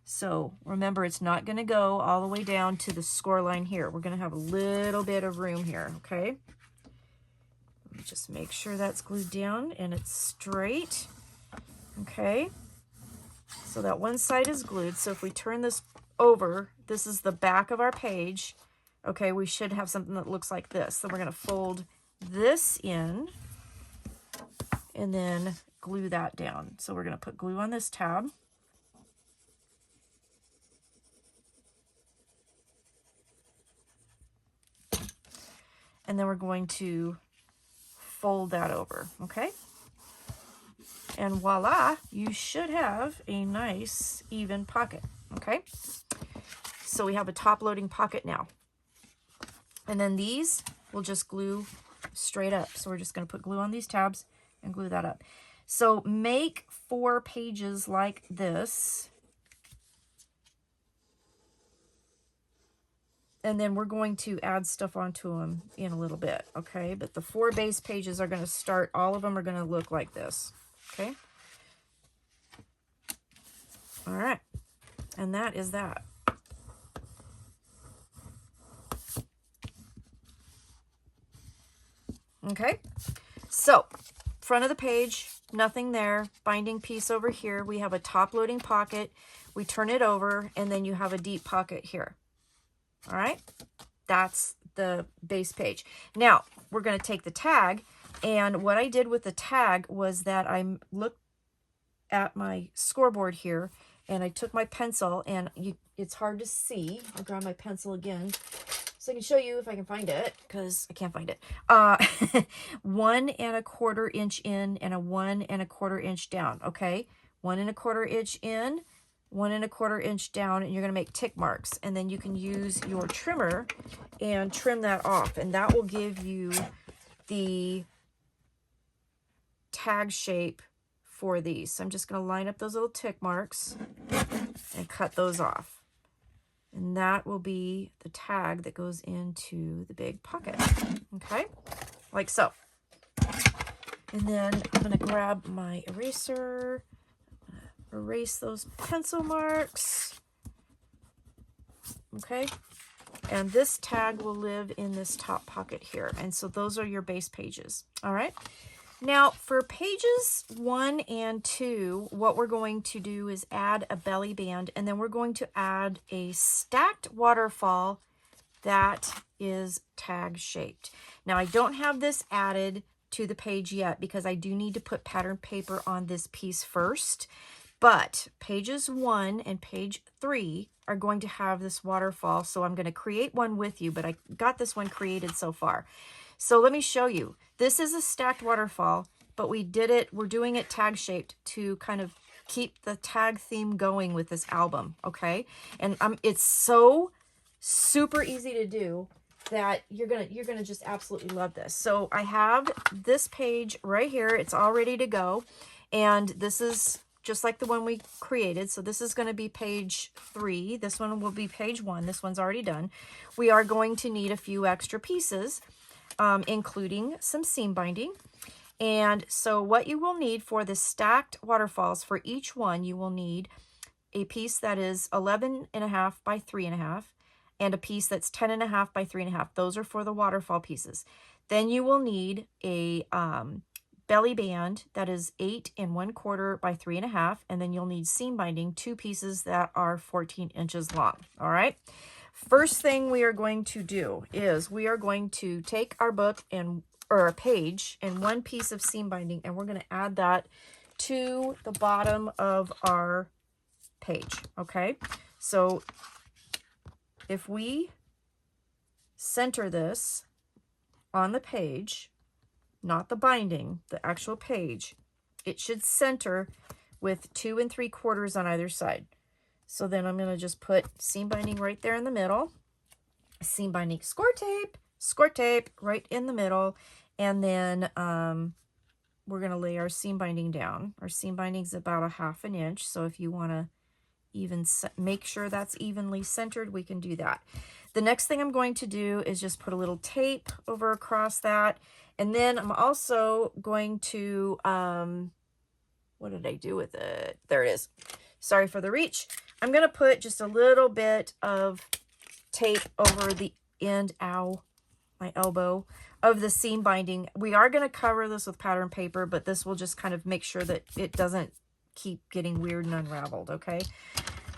So remember, it's not going to go all the way down to the score line here. We're going to have a little bit of room here, okay? Let me just make sure that's glued down and it's straight. Okay, so that one side is glued. So if we turn this over, this is the back of our page. Okay, we should have something that looks like this. So we're going to fold this in and then glue that down. So we're going to put glue on this tab. And then we're going to fold that over, okay? And voila, you should have a nice even pocket, okay? So we have a top loading pocket now. And then these will just glue straight up. So we're just gonna put glue on these tabs and glue that up. So make 4 pages like this. And then we're going to add stuff onto them in a little bit, okay? But the 4 base pages are going to start, all of them are going to look like this, okay? All right, and that is that. Okay, so front of the page, nothing there, binding piece over here. We have a top loading pocket. We turn it over, and then you have a deep pocket here. All right, that's the base page. Now we're going to take the tag, and what I did with the tag was that I looked at my scoreboard here, and I took my pencil, and it's hard to see. I'll grab my pencil again so I can show you if I can find it, because I can't find it. 1 1/4 inch in and a 1 1/4 inch down. Okay, 1 1/4 inch in, 1 1/4 inch down, and you're going to make tick marks, and then you can use your trimmer and trim that off, and that will give you the tag shape for these. So I'm just going to line up those little tick marks and cut those off, and that will be the tag that goes into the big pocket. Okay, like so. And then I'm going to grab my eraser, erase those pencil marks. Okay, and this tag will live in this top pocket here, and so those are your base pages. All right, now for pages 1 and 2, what we're going to do is add a belly band, and then we're going to add a stacked waterfall that is tag shaped. Now I don't have this added to the page yet because I do need to put pattern paper on this piece first. But pages 1 and page 3 are going to have this waterfall, so I'm going to create one with you, but I got this one created so far. So let me show you. This is a stacked waterfall, but we're doing it tag shaped to kind of keep the tag theme going with this album, okay? And it's so super easy to do that you're gonna just absolutely love this. So I have this page right here. It's all ready to go, and this is just like the one we created. So this is going to be page 3. This one will be page 1. This one's already done. We are going to need a few extra pieces, including some seam binding. And so what you will need for the stacked waterfalls, for each one, you will need a piece that is 11.5 by 3.5 and a piece that's 10.5 by 3.5. Those are for the waterfall pieces. Then you will need a belly band that is 8 1/4 by 3.5, and then you'll need seam binding, 2 pieces that are 14 inches long. All right, first thing we are going to do is we are going to take our book or a page and 1 piece of seam binding, and we're going to add that to the bottom of our page. Okay, so if we center this on the page, not the binding, the actual page, it should center with 2 3/4 on either side. So then I'm going to just put seam binding right there in the middle, seam binding, score tape right in the middle, and then we're going to lay our seam binding down. Our seam binding is about a 1/2 inch, so if you want to even make sure that's evenly centered, we can do that. The next thing I'm going to do is just put a little tape over across that. And then I'm also going to What did I do with it? There it is. Sorry for the reach. I'm going to put just a little bit of tape over the end, ow, my elbow, of the seam binding. We are going to cover this with pattern paper, but this will just kind of make sure that it doesn't keep getting weird and unraveled, okay?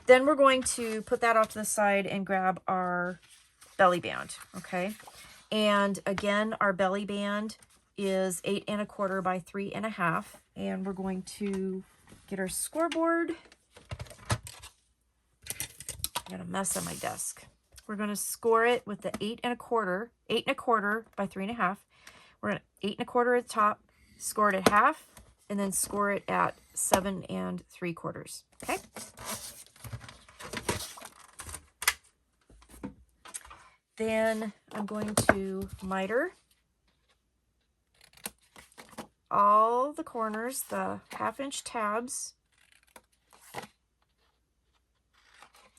Then we're going to put that off to the side and grab our belly band, okay? And again, our belly band is 8 1/4 by 3 1/2, and we're going to get our scoreboard. I got a mess on my desk. We're going to score it with the 8 1/4 by 3 1/2. We're going to 8 1/4 at the top, score it at half, and then score it at 7 3/4. Okay. Then I'm going to miter all the corners, the 1/2 inch tabs,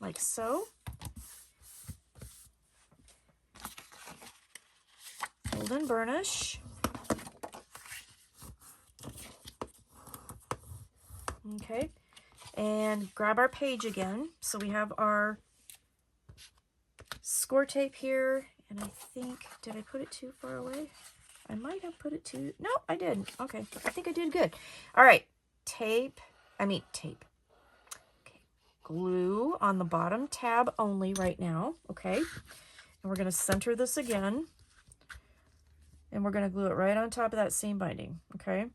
like so. Fold and burnish. Okay, and grab our page again. So we have our score tape here, and I think, did I put it too far away? I might have put it too, no, I didn't. Okay, I think I did good. All right, tape. Okay, glue on the bottom tab only right now, okay? And we're gonna center this again, and we're gonna glue it right on top of that seam binding, okay?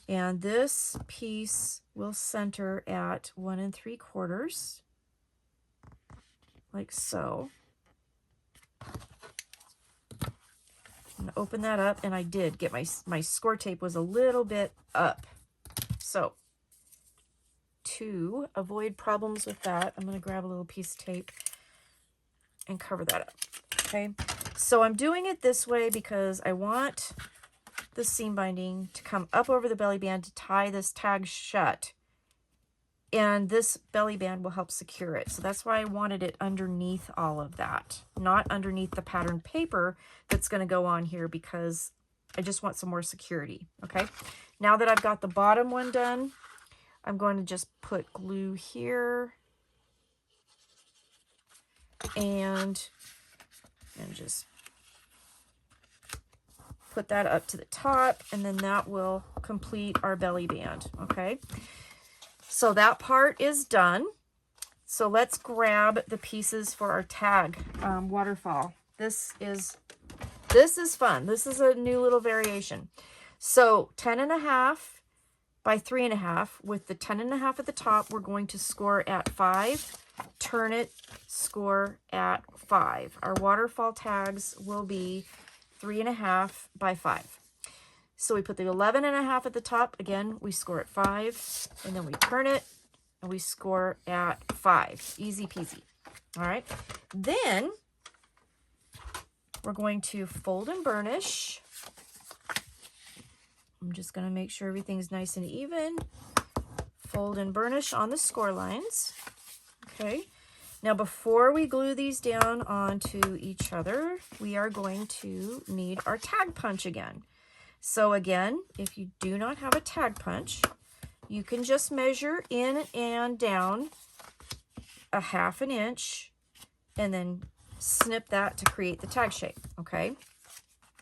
And this piece will center at 1 3/4, like so. I'm gonna open that up, and I did get my score tape was a little bit up. So to avoid problems with that, I'm gonna grab a little piece of tape and cover that up, okay? So I'm doing it this way because I want the seam binding to come up over the belly band to tie this tag shut. And this belly band will help secure it. So that's why I wanted it underneath all of that, not underneath the pattern paper that's going to go on here, because I just want some more security. Okay. Now that I've got the bottom one done, I'm going to just put glue here and just put that up to the top, and then that will complete our belly band. Okay. So that part is done. So let's grab the pieces for our tag waterfall. This is fun. This is a new little variation. So 10 1/2 by 3 1/2. With the 10 1/2 at the top, we're going to score at 5, turn it, score at 5. Our waterfall tags will be 3 1/2 by 5. So we put the 11 1/2 at the top. Again, we score at 5, and then we turn it, and we score at 5. Easy peasy. All right. Then we're going to fold and burnish. I'm just going to make sure everything's nice and even. Fold and burnish on the score lines. Okay. Now, before we glue these down onto each other, we are going to need our tag punch again. So again, if you do not have a tag punch, you can just measure in and down a 1/2 inch and then snip that to create the tag shape, okay?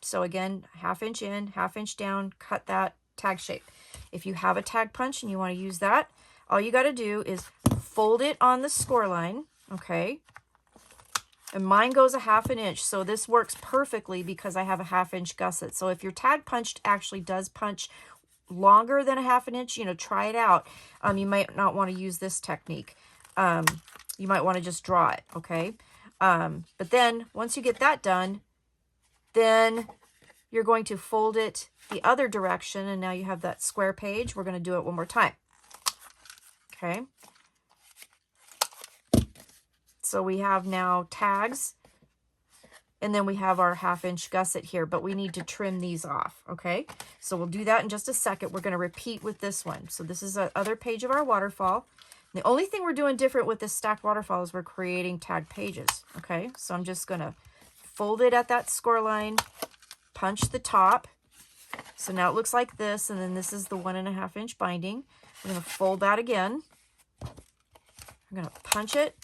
So again, 1/2 inch in, 1/2 inch down, cut that tag shape. If you have a tag punch and you want to use that, all you got to do is fold it on the score line, okay? And mine goes a 1/2 inch, so this works perfectly because I have a 1/2 inch gusset. So if your tag punched actually does punch longer than a 1/2 inch, you know, try it out. You might not want to use this technique. You might want to just draw it, okay? But then once you get that done, then you're going to fold it the other direction, and now you have that square page. We're going to do it one more time. Okay. So we have now tags, and then we have our 1/2 inch gusset here, but we need to trim these off, okay? So we'll do that in just a second. We're going to repeat with this one. So this is the other page of our waterfall. The only thing we're doing different with this stacked waterfall is we're creating tag pages, okay? So I'm just going to fold it at that score line, punch the top. So now it looks like this, and then this is the 1 1/2 inch binding. I'm going to fold that again. I'm going to punch it.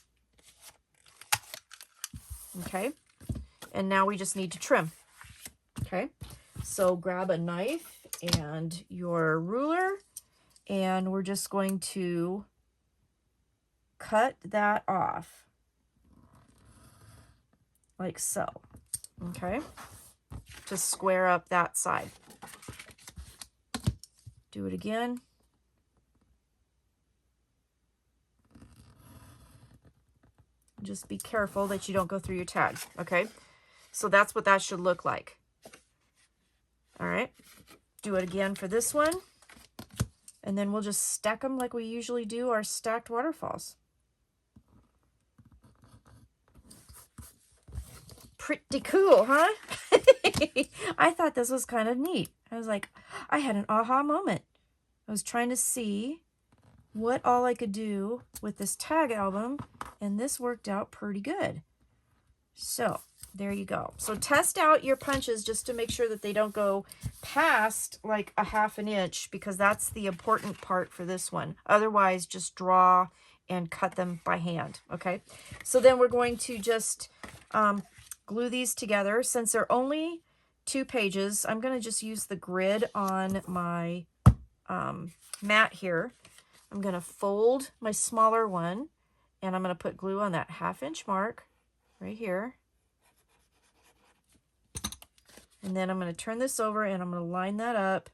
Okay. And now we just need to trim. Okay. So grab a knife and your ruler, and we're just going to cut that off like so. Okay. To square up that side. Do it again. Just be careful that you don't go through your tag, okay? So that's what that should look like. All right, do it again for this one. And then we'll just stack them like we usually do our stacked waterfalls. Pretty cool, huh? I thought this was kind of neat. I was like, I had an aha moment. I was trying to see what all I could do with this tag album, and this worked out pretty good. So there you go. So test out your punches just to make sure that they don't go past like a 1/2 inch, because that's the important part for this one. Otherwise, just draw and cut them by hand. Okay. So then we're going to just glue these together. Since they're only 2 pages, I'm going to just use the grid on my mat here. I'm going to fold my smaller one, and I'm going to put glue on that 1/2 inch mark right here. And then I'm going to turn this over, and I'm going to line that up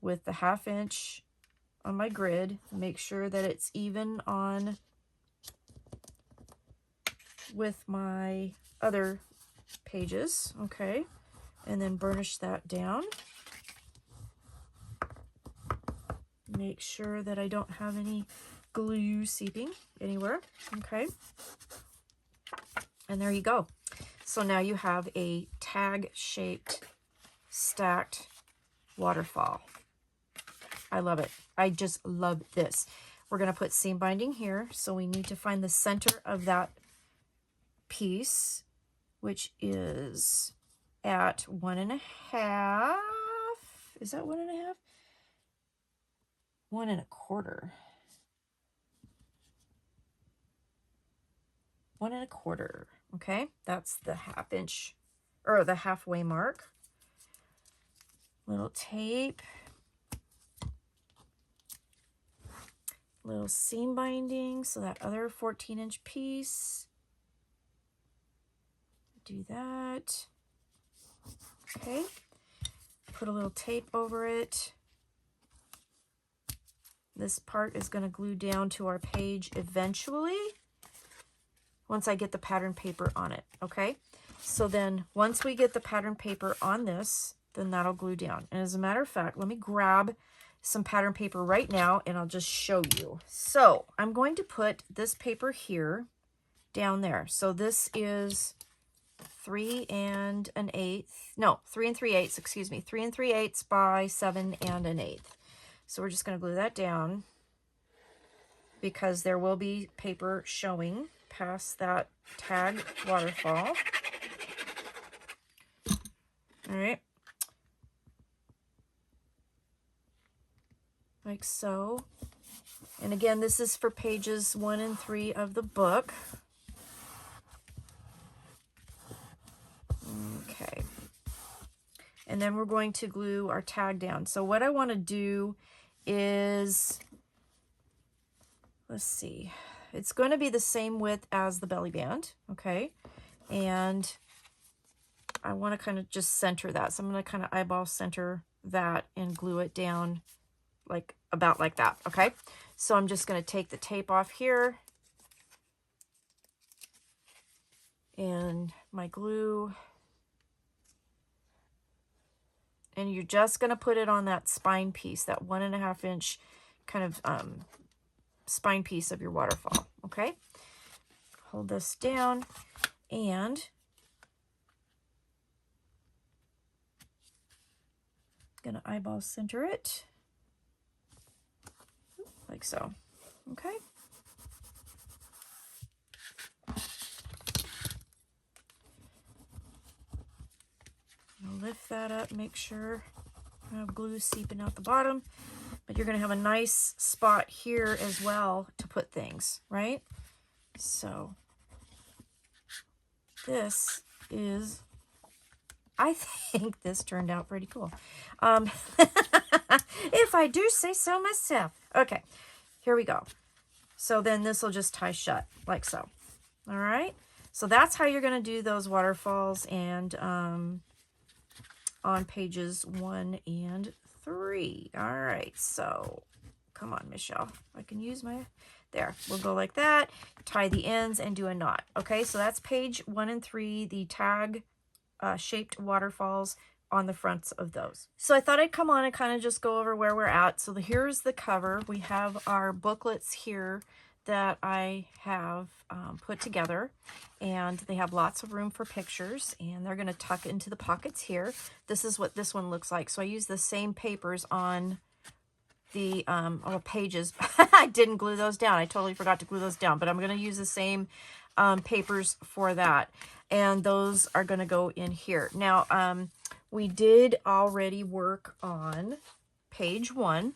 with the 1/2 inch on my grid. Make sure that it's even on with my other pages. Okay. And then burnish that down. Make sure that I don't have any glue seeping anywhere. Okay. And there you go. So now you have a tag-shaped, stacked waterfall. I love it. I just love this. We're going to put seam binding here. So we need to find the center of that piece, which is at 1.5. Is that 1.5? 1.25. 1.25. Okay, that's the 1/2 inch, or the halfway mark. Little tape, little seam binding, so that other 14-inch piece. Do that. Okay, put a little tape over it. This part is going to glue down to our page eventually, once I get the pattern paper on it. Okay, so then once we get the pattern paper on this, then that'll glue down. And as a matter of fact, let me grab some pattern paper right now, and I'll just show you. So I'm going to put this paper here down there. So this is 3 3/8, excuse me, 3 3/8 by 7 1/8. So we're just going to glue that down, because there will be paper showing past that tag waterfall. All right. Like so. And again, this is for pages 1 and 3 of the book. Okay. And then we're going to glue our tag down. So what I want to do is, let's see, it's going to be the same width as the belly band, okay? And I want to kind of just center that. So I'm going to kind of eyeball center that and glue it down like about like that, okay? So I'm just going to take the tape off here and my glue. And you're just going to put it on that spine piece, that 1.5 inch kind of spine piece of your waterfall, okay? Hold this down, and I'm going to eyeball center it like so, okay? I'll lift that up, make sure I have glue seeping out the bottom. but you're going to have a nice spot here as well to put things, right? So this is, I think this turned out pretty cool. If I do say so myself. Okay, here we go. So then this will just tie shut like so. All right. So that's how you're going to do those waterfalls and on pages 1 and 3. All right. So come on, Michelle. I can use my, there. We'll go like that, tie the ends and do a knot. Okay. So that's page 1 and 3, the tag shaped waterfalls on the fronts of those. So I thought I'd come on and kind of just go over where we're at. So here's the cover. We have our booklets here that I have put together, and they have lots of room for pictures, and they're going to tuck into the pockets here. This is what this one looks like. So I use the same papers on the pages. I didn't glue those down. I totally forgot to glue those down, but I'm going to use the same papers for that, and those are going to go in here. Now, we did already work on page 1.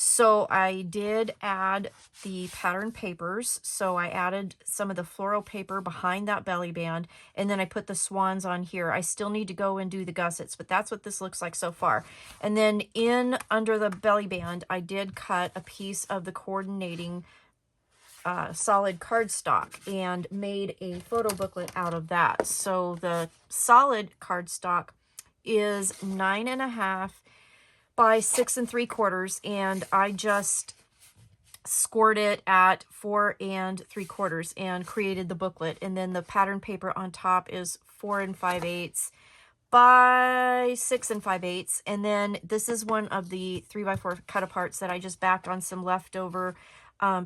So I did add the pattern papers. So I added some of the floral paper behind that belly band, and then I put the swans on here. I still need to go and do the gussets, but that's what this looks like so far. And then in under the belly band, I did cut a piece of the coordinating solid cardstock and made a photo booklet out of that. So the solid cardstock is 9.5 by 6 3/4, and I just scored it at 4 3/4 and created the booklet. And then the pattern paper on top is 4 5/8 by 6 5/8. And then this is one of the 3x4 cut aparts that I just backed on some leftover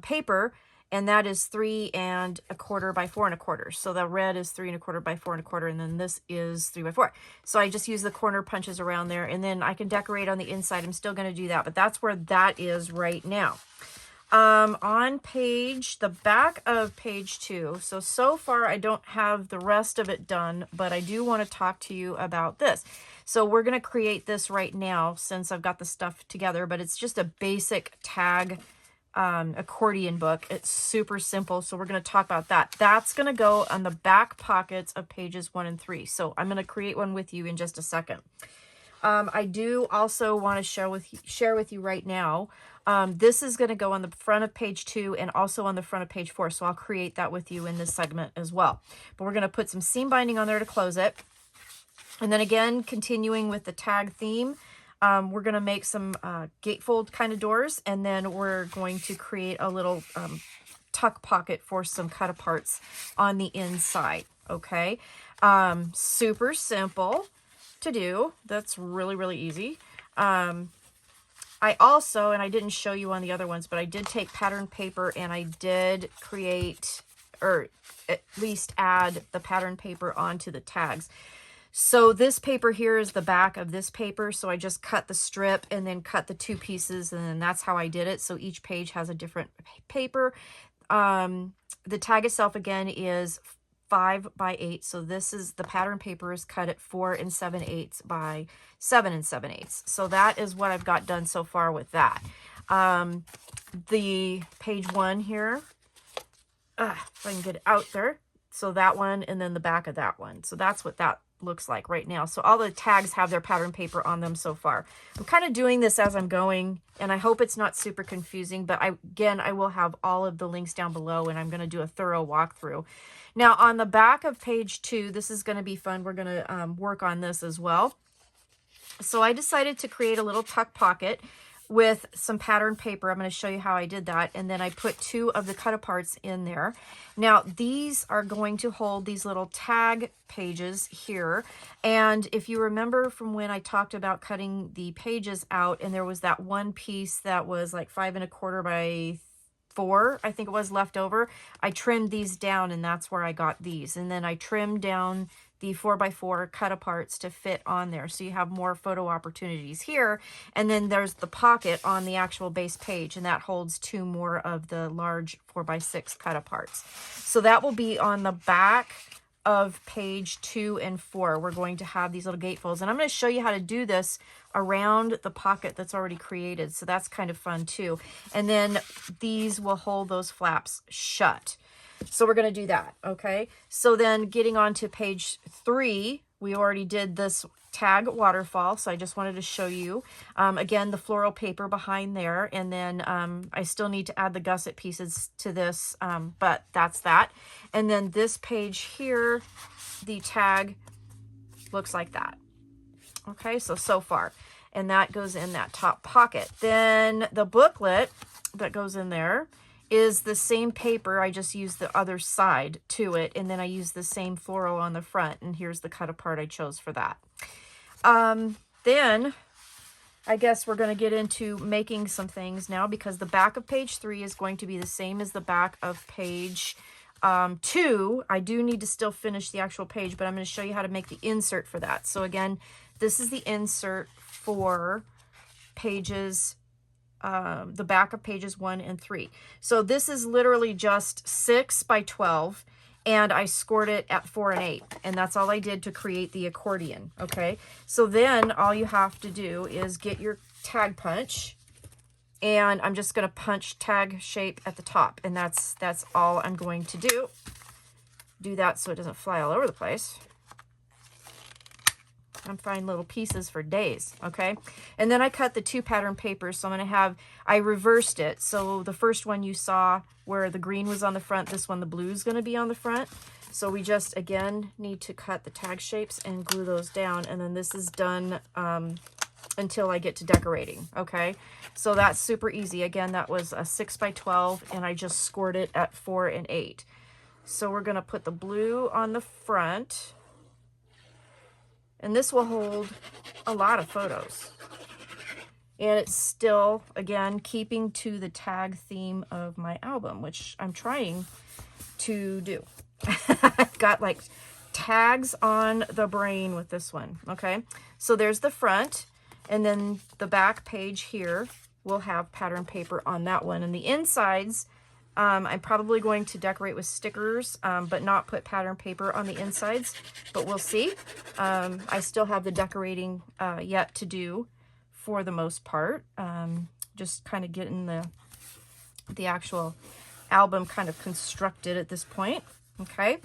paper, and that is 3 1/4 by 4 1/4. So the red is 3 1/4 by 4 1/4, and then this is 3 by 4. So I just use the corner punches around there, and then I can decorate on the inside. I'm still going to do that, but that's where that is right now. On the back of page 2, so far I don't have the rest of it done, but I do want to talk to you about this. So we're going to create this right now since I've got the stuff together, but it's just a basic tag accordion book. It's super simple, so we're going to talk about that. That's going to go on the back pockets of pages 1 and 3. So I'm going to create one with you in just a second. I do also want to share with you right now. This is going to go on the front of page 2 and also on the front of page 4. So I'll create that with you in this segment as well. But we're going to put some seam binding on there to close it. And then again, continuing with the tag theme, we're going to make some gatefold kind of doors, and then we're going to create a little tuck pocket for some cut aparts on the inside. Okay. Super simple to do. That's really, really easy. I also, and I didn't show you on the other ones, but I did take pattern paper and I did create, or at least add the pattern paper onto the tags. So this paper here is the back of this paper. So I just cut the strip and then cut the 2 pieces, and then that's how I did it. So each page has a different paper. The tag itself again is 5 by 8. So this is the pattern paper is cut at 4 7/8 by 7 7/8. So that is what I've got done so far with that. The page 1 here, if I can get it out there. So that one, and then the back of that one. So that's what that looks like right now. So all the tags have their pattern paper on them so far. I'm kind of doing this as I'm going, and I hope it's not super confusing, but I will have all of the links down below, and I'm going to do a thorough walkthrough. Now on the back of page 2, this is going to be fun. We're going to work on this as well. So I decided to create a little tuck pocket with some pattern paper. I'm going to show you how I did that. And then I put 2 of the cut aparts in there. Now these are going to hold these little tag pages here. And if you remember from when I talked about cutting the pages out, and there was that one piece that was like 5 1/4 by 4, I think it was, left over, I trimmed these down, and that's where I got these. And then I trimmed down the 4 by 4 cut aparts to fit on there, so you have more photo opportunities here. And then there's the pocket on the actual base page, and that holds 2 more of the large 4 by 6 cut aparts. So that will be on the back of page 2 and 4. We're going to have these little gatefolds, and I'm going to show you how to do this around the pocket that's already created. So that's kind of fun too. And then these will hold those flaps shut. So we're going to do that. Okay. So then getting on to page 3, we already did this tag waterfall. So I just wanted to show you, again, the floral paper behind there. And then I still need to add the gusset pieces to this, but that's that. And then this page here, the tag looks like that. Okay, so far. And that goes in that top pocket. Then the booklet that goes in there is the same paper. I just use the other side to it. And then I use the same floral on the front. And here's the cut apart I chose for that. Then I guess we're going to get into making some things now, because the back of page 3 is going to be the same as the back of page 2. I do need to still finish the actual page, but I'm going to show you how to make the insert for that. So again, this is the insert for pages, the back of pages 1 and 3. So this is literally just 6 by 12, and I scored it at 4 and 8, and that's all I did to create the accordion. Okay, so then all you have to do is get your tag punch, and I'm just going to punch tag shape at the top, and that's all I'm going to do. Do that so it doesn't fly all over the place. I'm finding little pieces for days, okay? And then I cut the 2 pattern papers, so I'm going to have, I reversed it. So the first one you saw where the green was on the front, this one, the blue is going to be on the front. So we just, again, need to cut the tag shapes and glue those down, and then this is done until I get to decorating, okay? So that's super easy. Again, that was a 6 by 12, and I just scored it at 4 and 8. So we're going to put the blue on the front. And this will hold a lot of photos. And it's still, again, keeping to the tag theme of my album, which I'm trying to do. I've got like tags on the brain with this one, okay? So there's the front, and then the back page here will have pattern paper on that one. And the insides, I'm probably going to decorate with stickers, but not put pattern paper on the insides, but we'll see. I still have the decorating yet to do for the most part. Just kind of getting the actual album kind of constructed at this point. Okay.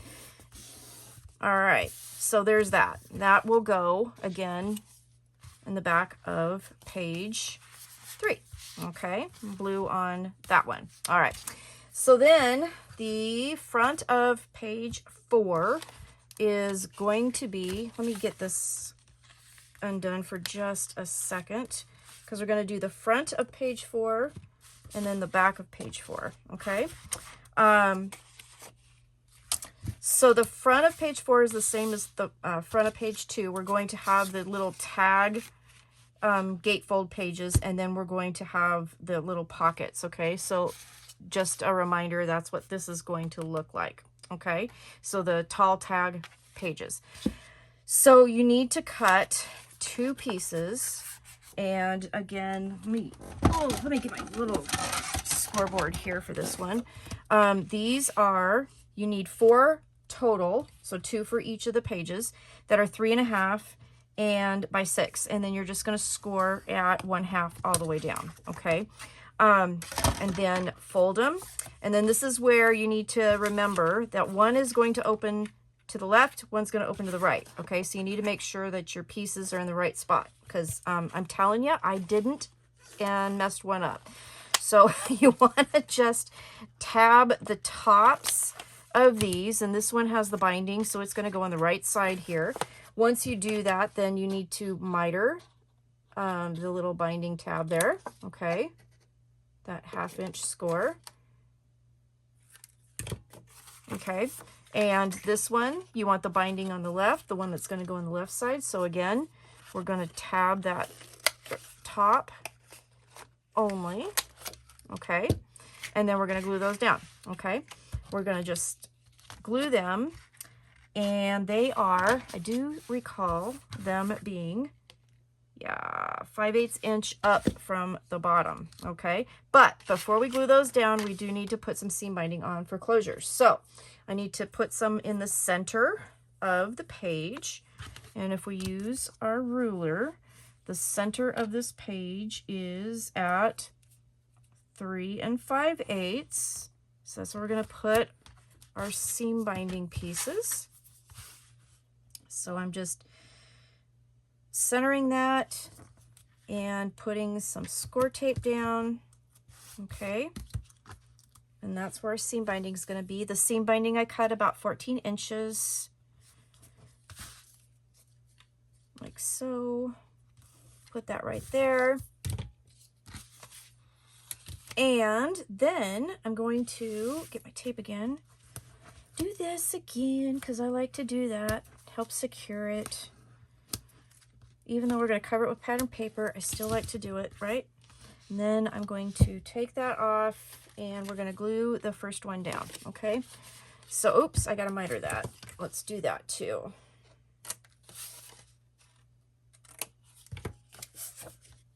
All right. So there's that. That will go again in the back of page 3. Okay. Blue on that one. All right. So then the front of page 4 is going to be, let me get this undone for just a second, because we're going to do the front of page 4 and then the back of page 4. Okay. So the front of page 4 is the same as the front of page 2. We're going to have the little tag gatefold pages, and then we're going to have the little pockets. Okay. So just a reminder, that's what this is going to look like. Okay, so the tall tag pages. So you need to cut 2 pieces, and again, let me get my little scoreboard here for this one. These are, you need 4 total, so 2 for each of the pages that are 3.5 and by 6, and then you're just going to score at 1/2 all the way down. Okay. And then fold them. And then this is where you need to remember that one is going to open to the left, one's going to open to the right. Okay, so you need to make sure that your pieces are in the right spot, because I'm telling you, I didn't and messed one up. So you want to just tab the tops of these, and this one has the binding, so it's going to go on the right side here. Once you do that, then you need to miter the little binding tab there. Okay. That 1/2 inch score. Okay, and this one, you want the binding on the left, the one that's going to go on the left side. So again, we're going to tab that top only. Okay, and then we're going to glue those down. Okay, we're going to just glue them, and they are, I do recall them being, yeah, 5/8 inch up from the bottom. Okay, but before we glue those down, we do need to put some seam binding on for closure. So I need to put some in the center of the page, and if we use our ruler, the center of this page is at 3 5/8. So that's where we're going to put our seam binding pieces. So I'm just centering that and putting some score tape down. Okay. And that's where our seam binding is going to be. The seam binding I cut about 14 inches. Like so. Put that right there. And then I'm going to get my tape again. Do this again because I like to do that. Help secure it. Even though we're going to cover it with pattern paper, I still like to do it, right? And then I'm going to take that off and we're going to glue the first one down, okay? So, oops, I got to miter that. Let's do that too.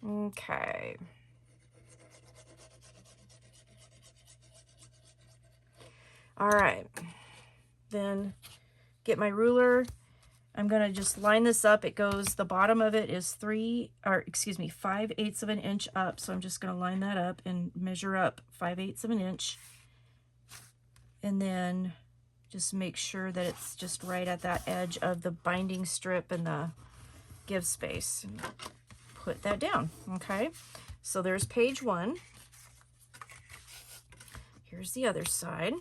Okay. All right. Then get my ruler. I'm going to just line this up. It goes, the bottom of it is 5/8 of an inch up. So I'm just going to line that up and measure up 5/8 of an inch. And then just make sure that it's just right at that edge of the binding strip and the give space. And put that down. Okay. So there's page 1. Here's the other side.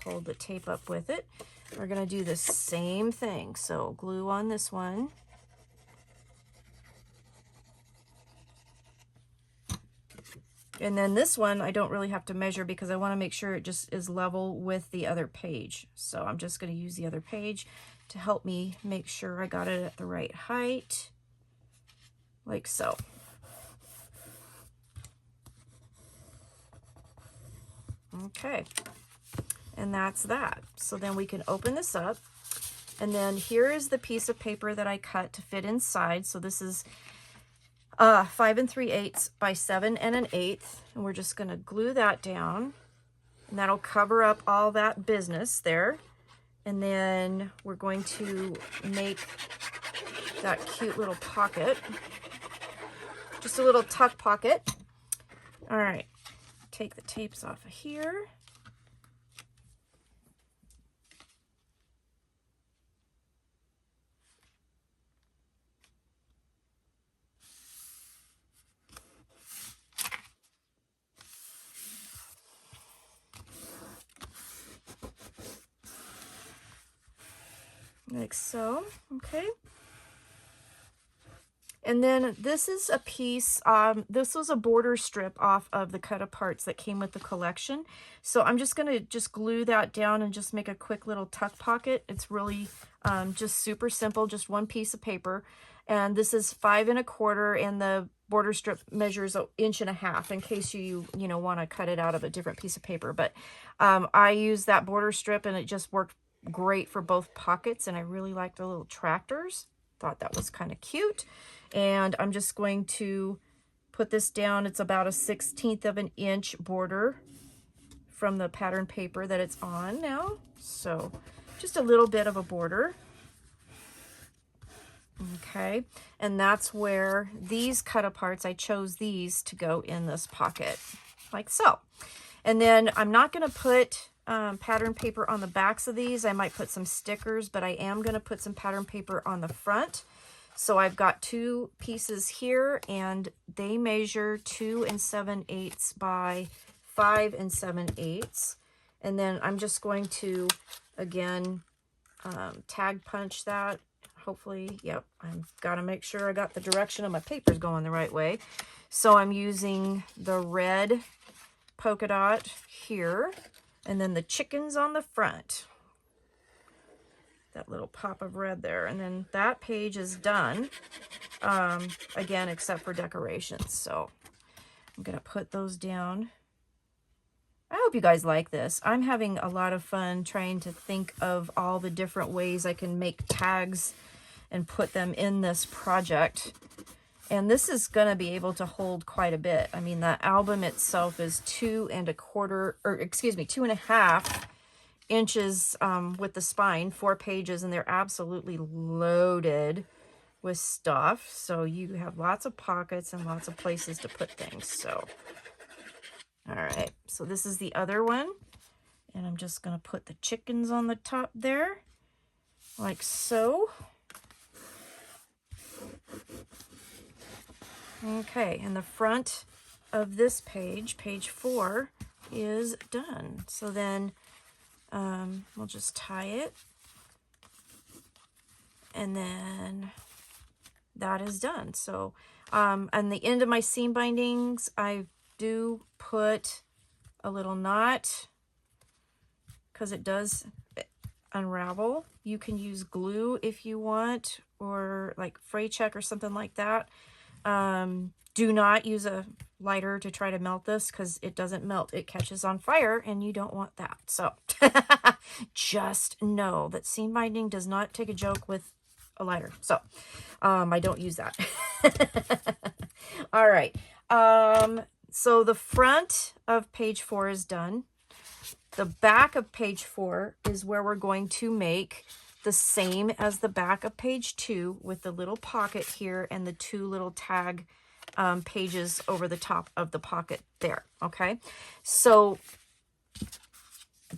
Pull the tape up with it. We're going to do the same thing. So glue on this one. And then this one, I don't really have to measure because I want to make sure it just is level with the other page. So I'm just going to use the other page to help me make sure I got it at the right height. Like so. Okay. And that's that. So then we can open this up. And then here is the piece of paper that I cut to fit inside. So this is 5 3/8 by 7 1/8. And we're just going to glue that down. And that'll cover up all that business there. And then we're going to make that cute little pocket. Just a little tuck pocket. All right. Take the tapes off of here. Like so, okay. And then this is a piece, this was a border strip off of the cut aparts that came with the collection. So I'm just gonna glue that down and just make a quick little tuck pocket. It's really just super simple, just one piece of paper. And this is 5 1/4, and the border strip measures 1.5 inches in case you want to cut it out of a different piece of paper. But I use that border strip and it just worked great for both pockets, and I really like the little tractors. Thought that was kind of cute. And I'm just going to put this down. It's about 1/16 of an inch border from the pattern paper that it's on now. So just a little bit of a border. Okay, and that's where these cut aparts, I chose these to go in this pocket, like so. And then I'm not going to put pattern paper on the backs of these. I might put some stickers, but I am going to put some pattern paper on the front. So I've got 2 pieces here, and they measure 2 7/8 by 5 7/8. And then I'm just going to, again, tag punch that. Hopefully, yep, I've got to make sure I got the direction of my papers going the right way. So I'm using the red polka dot here, and then the chickens on the front. That little pop of red there. And then that page is done, again, except for decorations. So I'm going to put those down. I hope you guys like this. I'm having a lot of fun trying to think of all the different ways I can make tags and put them in this project. And this is going to be able to hold quite a bit. I mean, the album itself is 2 1/2 inches with the spine, 4 pages, and they're absolutely loaded with stuff, so you have lots of pockets and lots of places to put things. So, all right, so this is the other one, and I'm just going to put the chickens on the top there, like so. Okay, and the front of this page, page 4, is done. So then we'll just tie it, and then that is done. So on the end of my seam bindings, I do put a little knot because it does unravel. You can use glue if you want, or like fray check or something like that. Do not use a lighter to try to melt this because it doesn't melt. It catches on fire and you don't want that. So just know that seam binding does not take a joke with a lighter. So I don't use that. All right. So the front of page 4 is done. The back of page 4 is where we're going to make the same as the back of page 2 with the little pocket here and the 2 little tag pages over the top of the pocket there. Okay, so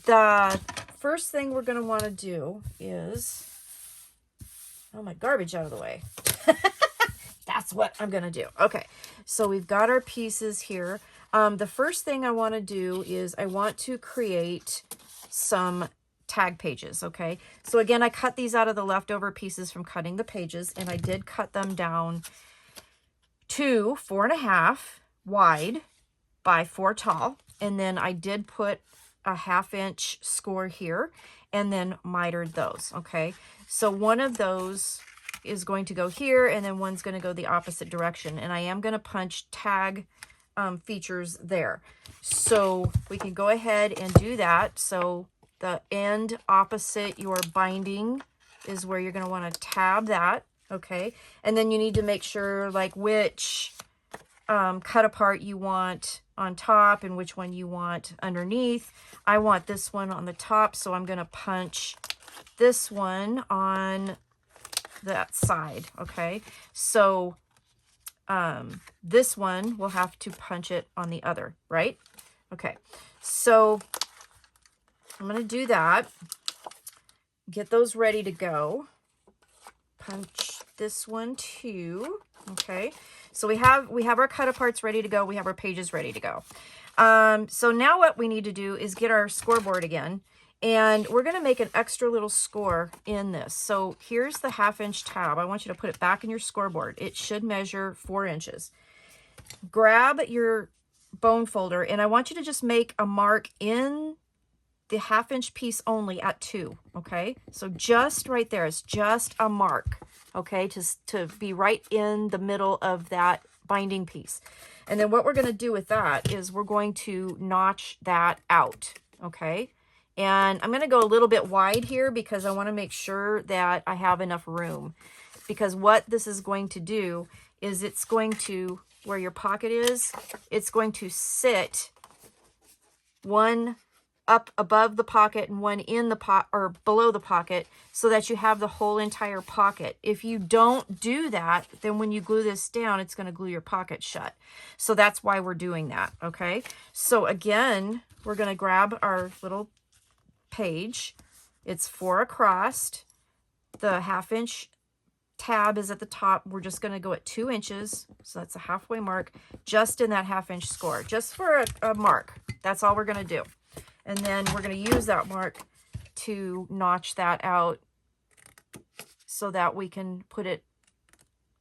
the first thing we're going to want to do is, oh, my garbage out of the way. That's what I'm going to do. Okay, so we've got our pieces here. The first thing I want to do is I want to create some tag pages. Okay, so again, I cut these out of the leftover pieces from cutting the pages, and I did cut them down to 4.5 wide by 4 tall, and then I did put a 1/2 inch score here and then mitered those. Okay, so one of those is going to go here, and then one's going to go the opposite direction, and I am going to punch tag features there. So we can go ahead and do that. So the end opposite your binding is where you're going to want to tab that. Okay, and then you need to make sure like which cut apart you want on top and which one you want underneath. I want this one on the top, so I'm going to punch this one on that side. Okay, so this one will have to punch it on the other, right? Okay, so I'm going to do that, get those ready to go, punch this one too. Okay, so we have our cut aparts ready to go, we have our pages ready to go. So now what we need to do is get our scoreboard again, and we're going to make an extra little score in this. So here's the 1/2 inch tab. I want you to put it back in your scoreboard. It should measure 4 inches. Grab your bone folder, and I want you to just make a mark in the 1/2 inch piece only at 2. Okay, so just right there is just a mark. Okay, to be right in the middle of that binding piece. And then what we're going to do with that is we're going to notch that out. Okay, and I'm going to go a little bit wide here because I want to make sure that I have enough room, because what this is going to do is it's going to, where your pocket is, it's going to sit one up above the pocket and one in the or below the pocket, so that you have the whole entire pocket. If you don't do that, then when you glue this down, it's going to glue your pocket shut. So that's why we're doing that. Okay, so again, we're going to grab our little page. It's 4 across. The 1/2 inch tab is at the top. We're just going to go at 2 inches, so that's a halfway mark just in that 1/2 inch score, just for a mark. That's all we're going to do. And then we're going to use that mark to notch that out so that we can put it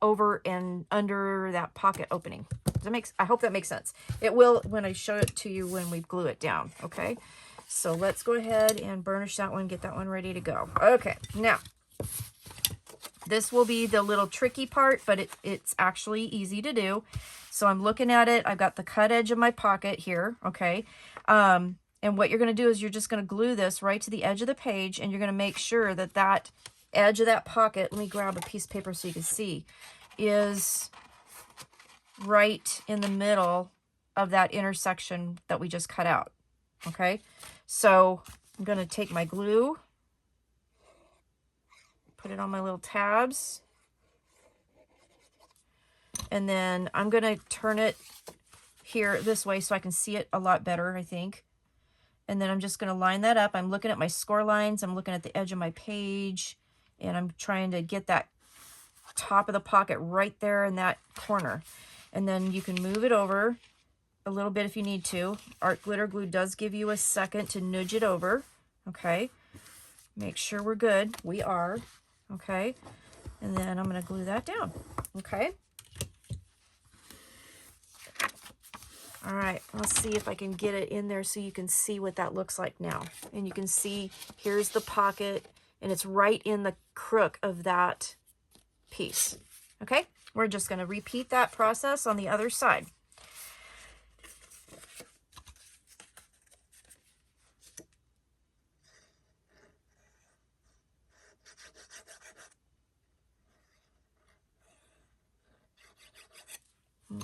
over and under that pocket opening. Does that make, I hope that makes sense. It will when I show it to you when we glue it down. Okay, so let's go ahead and burnish that one, get that one ready to go. Okay, now this will be the little tricky part, but it's actually easy to do. So I'm looking at it. I've got the cut edge of my pocket here. Okay, and what you're going to do is you're just going to glue this right to the edge of the page, and you're going to make sure that that edge of that pocket, let me grab a piece of paper so you can see, is right in the middle of that intersection that we just cut out. Okay, so I'm going to take my glue, put it on my little tabs, And then I'm going to turn it here this way so I can see it a lot better, I think. And then I'm just going to line that up. I'm looking at my score lines. I'm looking at the edge of my page. And I'm trying to get that top of the pocket right there in that corner. And then you can move it over a little bit if you need to. Art glitter glue does give you a second to nudge it over. Okay. Make sure we're good. We are. Okay. And then I'm going to glue that down. Okay. All right, let's see if I can get it in there so you can see what that looks like now. And you can see here's the pocket, and it's right in the crook of that piece. Okay, we're just going to repeat that process on the other side.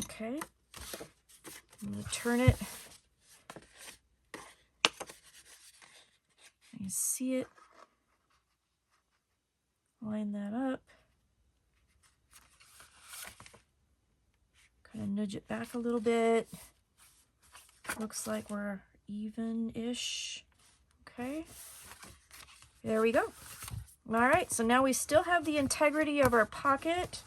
Okay. I'm going to turn it. You can see it. Line that up. Kind of nudge it back a little bit. Looks like we're even-ish. Okay. There we go. All right, so now we still have the integrity of our pocket.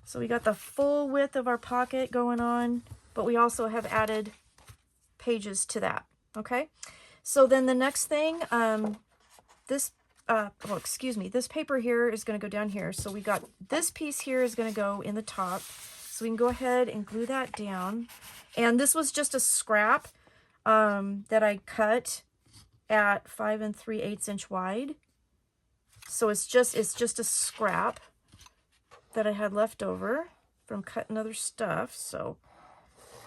So we got the full width of our pocket going on, but we also have added pages to that, okay? So then the next thing, this paper here is going to go down here. So we got this piece here is going to go in the top. So we can go ahead and glue that down. And this was just a scrap that I cut at 5 3/8 inch wide. So it's just a scrap that I had left over from cutting other stuff. So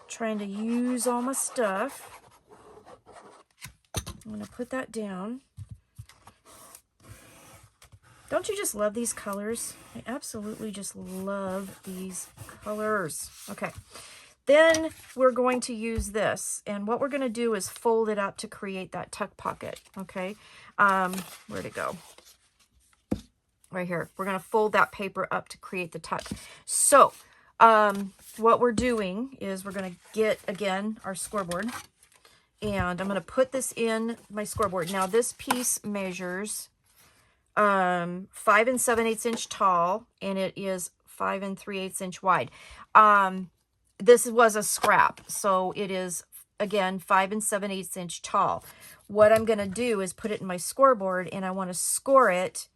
trying to use all my stuff. I'm going to put that down. Don't you just love these colors? I absolutely just love these colors. Okay. Then we're going to use this. And what we're going to do is fold it up to create that tuck pocket. Okay. Where'd it go? Right here. We're going to fold that paper up to create the tuck. So what we're doing is we're going to get, again, our scoreboard. And I'm going to put this in my scoreboard. Now, this piece measures 5 7/8 inch tall, and it is 5 3/8 inch wide. This was a scrap, so it is, again, 5 7/8 inch tall. What I'm going to do is put it in my scoreboard, and I want to score it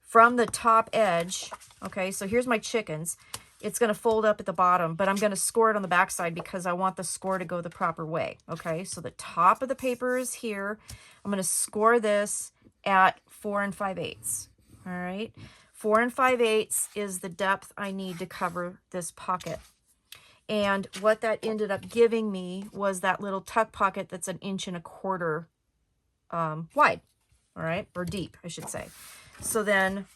from the top edge. Okay, so here's my chickens. It's going to fold up at the bottom, but I'm going to score it on the back side because I want the score to go the proper way. Okay, so the top of the paper is here. I'm going to score this at 4 5/8. All right, 4 5/8 is the depth I need to cover this pocket. And what that ended up giving me was that little tuck pocket that's 1.25 inches wide, all right, or deep, I should say. So then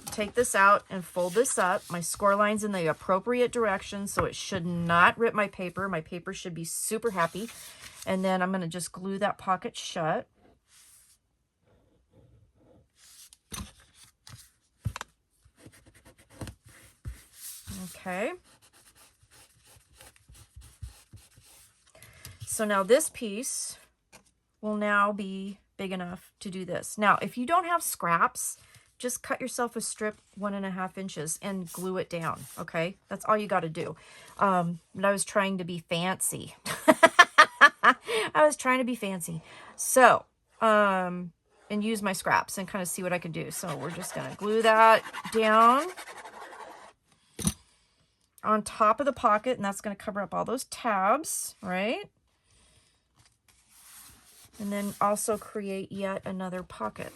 take this out and fold this up. My score line's in the appropriate direction, so it should not rip my paper. My paper should be super happy. And then I'm going to just glue that pocket shut. Okay. So now this piece will now be big enough to do this. Now, if you don't have scraps, just cut yourself a strip 1.5 inches and glue it down. Okay, that's all you got to do. But I was trying to be fancy. I was trying to be fancy. So, and use my scraps and kind of see what I can do. So we're just going to glue that down on top of the pocket, and that's going to cover up all those tabs, right? And then also create yet another pocket.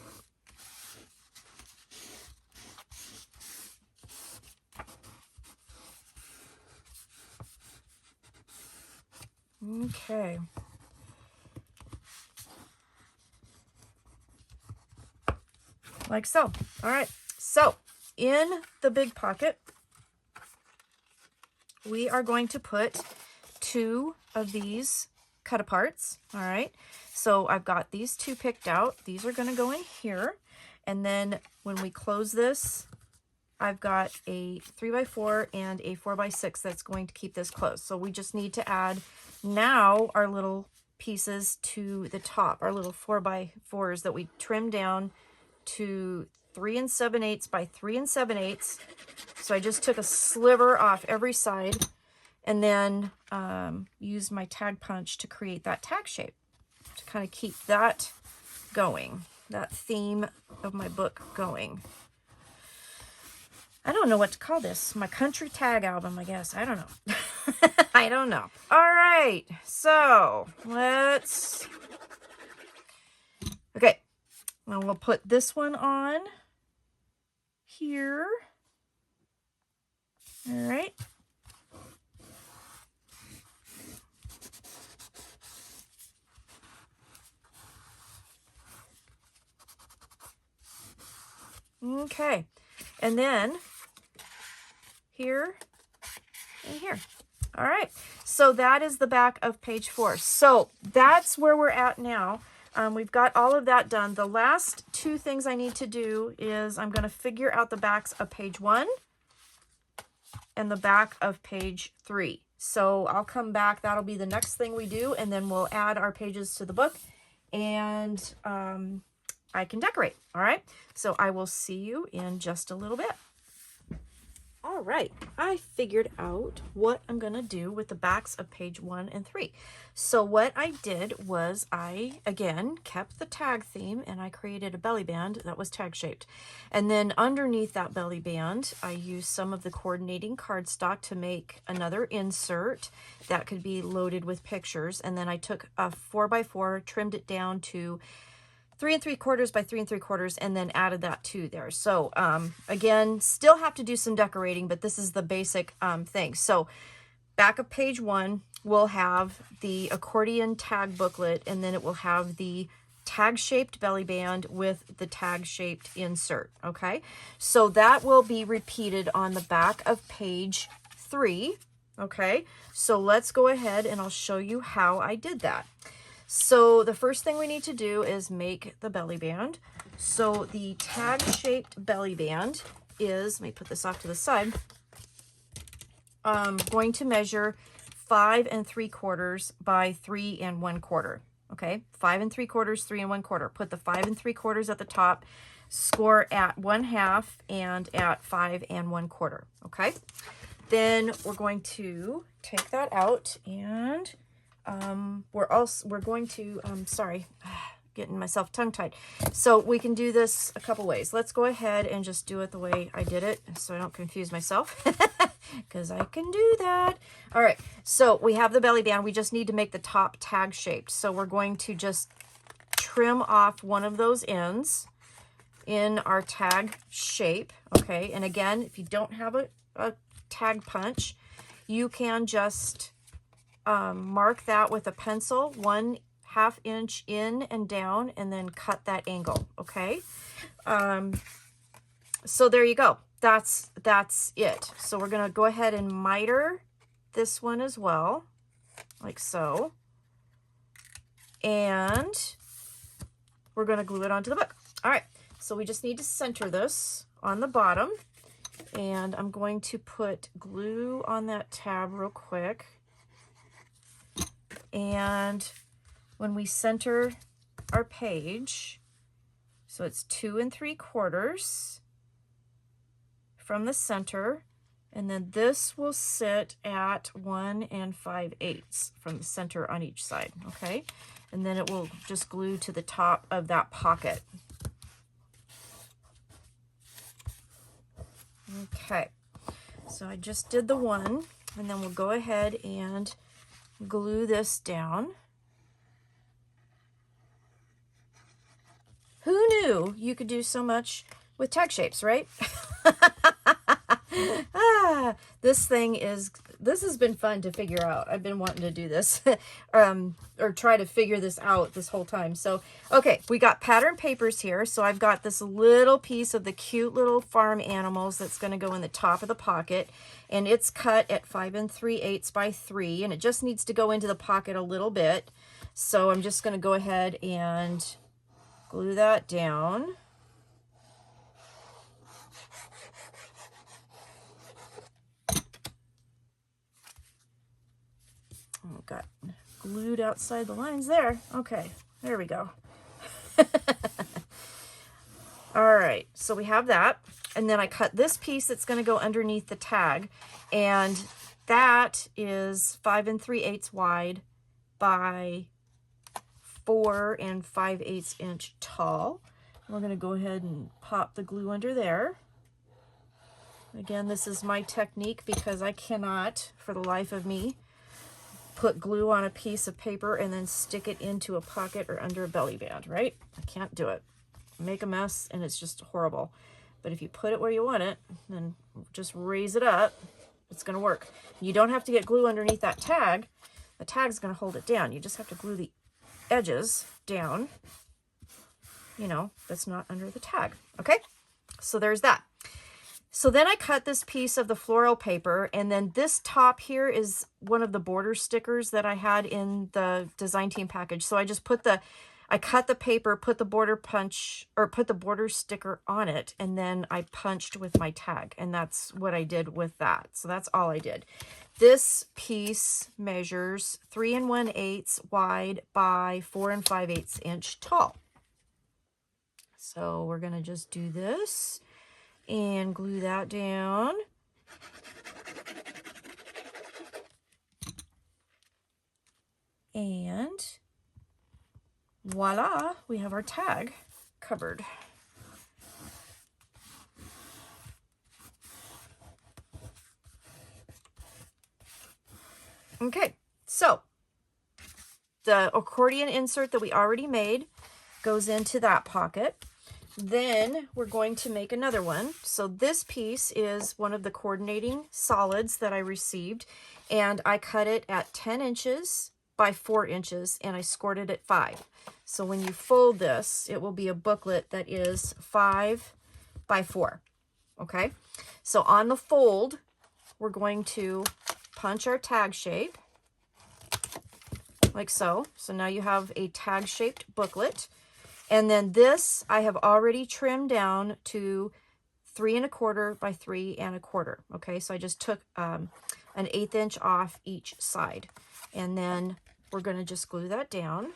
Okay. Like so. All right. So in the big pocket, we are going to put 2 of these cut aparts. All right. So I've got these 2 picked out. These are going to go in here. And then when we close this, I've got a 3x4 and a 4x6 that's going to keep this closed. So we just need to add now our little pieces to the top, our little 4x4s that we trimmed down to 3 7/8 by 3 7/8. So I just took a sliver off every side and then used my tag punch to create that tag shape to kind of keep that going, that theme of my book going. I don't know what to call this. My country tag album, I guess. I don't know. I don't know. All right. So let's... Okay. Now we'll put this one on here. All right. Okay. And then here and here. All right. So that is the back of page 4. So that's where we're at now. We've got all of that done. The last two things I need to do is I'm going to figure out the backs of page 1 and the back of page 3. So I'll come back. That'll be the next thing we do. And then we'll add our pages to the book and I can decorate. All right. So I will see you in just a little bit. All right, I figured out what I'm going to do with the backs of page 1 and 3. So what I did was I, again, kept the tag theme and I created a belly band that was tag shaped. And then underneath that belly band, I used some of the coordinating cardstock to make another insert that could be loaded with pictures. And then I took a 4x4, trimmed it down to 3 3/4 by 3 3/4 and then added that to there. So again, still have to do some decorating, but this is the basic thing. So back of page 1 will have the accordion tag booklet, and then it will have the tag shaped belly band with the tag shaped insert. Okay, so that will be repeated on the back of page 3. Okay, so let's go ahead and I'll show you how I did that. So the first thing we need to do is make the belly band. So the tag shaped belly band is, let me put this off to the side, going to measure 5 3/4 by 3 1/4. Okay, 5 3/4, 3 1/4. Put the 5 3/4 at the top, score at 1/2 and at 5 1/4. Okay, then we're going to take that out and we're going to, sorry, getting myself tongue-tied. So we can do this a couple ways. Let's go ahead and just do it the way I did it so I don't confuse myself, because I can do that. All right, so we have the belly band. We just need to make the top tag shaped. So we're going to just trim off one of those ends in our tag shape. Okay, and again, if you don't have a tag punch, you can just mark that with a pencil 1/2 inch in and down, and then cut that angle. Okay, so there you go. That's it. So we're gonna go ahead and miter this one as well, like so, and we're gonna glue it onto the book. All right, so we just need to center this on the bottom, and I'm going to put glue on that tab real quick. And when we center our page, so it's 2 3/4 from the center, and then this will sit at 1 5/8 from the center on each side. Okay, and then it will just glue to the top of that pocket. Okay, so I just did the one, and then we'll go ahead and glue this down. Who knew you could do so much with tag shapes, right? This has been fun to figure out. I've been wanting to do this or try to figure this out this whole time. So, okay, we got pattern papers here. So I've got this little piece of the cute little farm animals that's going to go in the top of the pocket, and it's cut at 5 3/8 by 3, and it just needs to go into the pocket a little bit. So I'm just going to go ahead and glue that down. Oh, got glued outside the lines there. Okay, there we go. All right, so we have that. And then I cut this piece that's going to go underneath the tag. And that is 5 3/8 wide by 4 5/8 inch tall. We're going to go ahead and pop the glue under there. Again, this is my technique because I cannot, for the life of me, put glue on a piece of paper and then stick it into a pocket or under a belly band, right? I can't do it. Make a mess and it's just horrible. But if you put it where you want it, then just raise it up, it's going to work. You don't have to get glue underneath that tag. The tag's going to hold it down. You just have to glue the edges down, you know, that's not under the tag. Okay, so there's that. So then I cut this piece of the floral paper, and then this top here is one of the border stickers that I had in the design team package. So I just I cut the paper, put the border sticker on it, and then I punched with my tag, and that's what I did with that. So that's all I did. This piece measures 3 1/8 wide by 4 5/8 inch tall. So we're gonna just do this and glue that down. And voila, we have our tag covered. Okay, so the accordion insert that we already made goes into that pocket. Then we're going to make another one. So this piece is one of the coordinating solids that I received, and I cut it at 10 inches by 4 inches, and I scored it at 5. So when you fold this, it will be a booklet that is 5 by 4. Okay, so on the fold, we're going to punch our tag shape like so. So now you have a tag shaped booklet. And then this I have already trimmed down to 3 1/4 by 3 1/4. Okay, so I just took an 1/8 inch off each side. And then we're going to just glue that down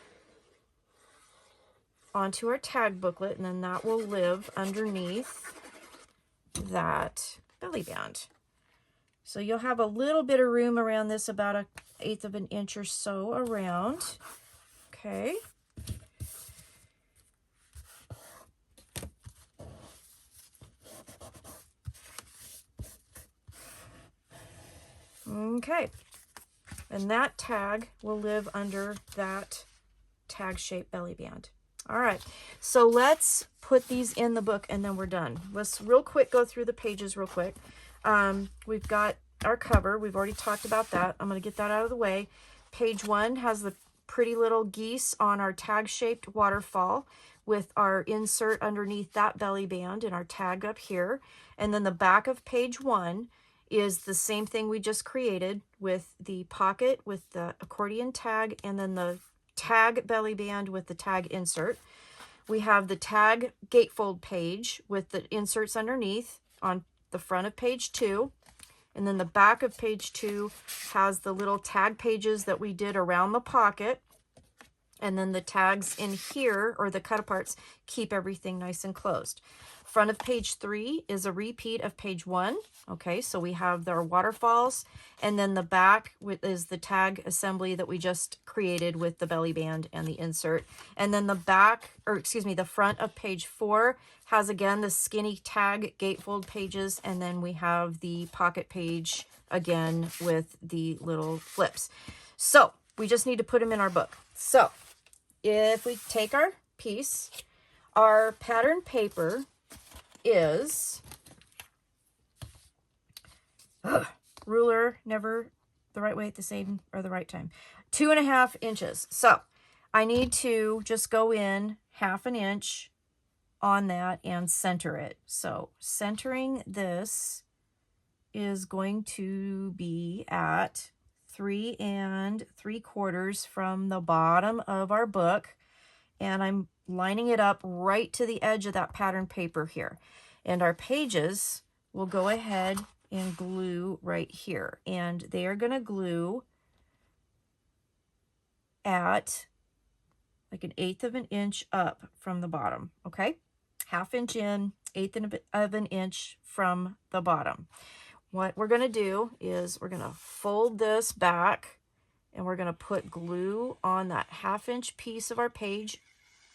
onto our tag booklet, and then that will live underneath that belly band. So you'll have a little bit of room around this, about 1/8 of an inch or so around. Okay. Okay, and that tag will live under that tag-shaped belly band. All right, so let's put these in the book and then we're done. Let's real quick go through the pages real quick. We've got our cover. We've already talked about that. I'm going to get that out of the way. Page 1 has the pretty little geese on our tag-shaped waterfall with our insert underneath that belly band and our tag up here. And then the back of page 1 is the same thing we just created with the pocket with the accordion tag and then the tag belly band with the tag insert. We have the tag gatefold page with the inserts underneath on the front of page 2. And then the back of page 2 has the little tag pages that we did around the pocket. And then the tags in here, or the cut aparts, keep everything nice and closed. Front of page 3 is a repeat of page 1. Okay, so we have our waterfalls, and then the back is the tag assembly that we just created with the belly band and the insert. And then the back, or excuse me, the front of page 4 has again the skinny tag gatefold pages, and then we have the pocket page again with the little flips. So we just need to put them in our book. So if we take our piece, our pattern paper is ruler never the right way at the same or the right time, 2.5 inches. So I need to just go in 1/2 inch on that and center it. So centering this is going to be at 3 3/4 from the bottom of our book, and I'm lining it up right to the edge of that pattern paper here. And our pages will go ahead and glue right here, and they are going to glue at like 1/8 of an inch up from the bottom, okay? 1/2 inch in, 1/8 of an inch from the bottom. What we're gonna do is we're gonna fold this back and we're gonna put glue on that 1/2 inch piece of our page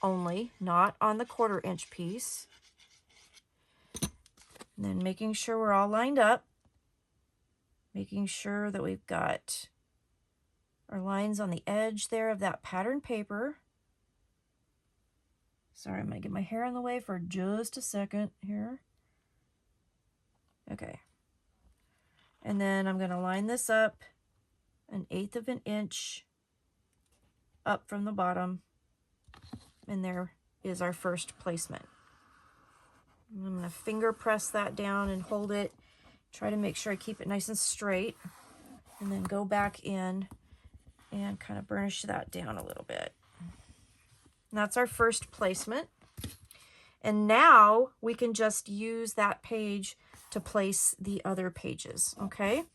only, not on the 1/4 inch piece. And then making sure we're all lined up, making sure that we've got our lines on the edge there of that pattern paper. Sorry, I'm gonna get my hair in the way for just a second here. Okay. And then I'm gonna line this up 1/8 of an inch up from the bottom. And there is our first placement. I'm going to finger press that down and hold it. Try to make sure I keep it nice and straight. And then go back in and kind of burnish that down a little bit. And that's our first placement. And now we can just use that page to place the other pages, okay?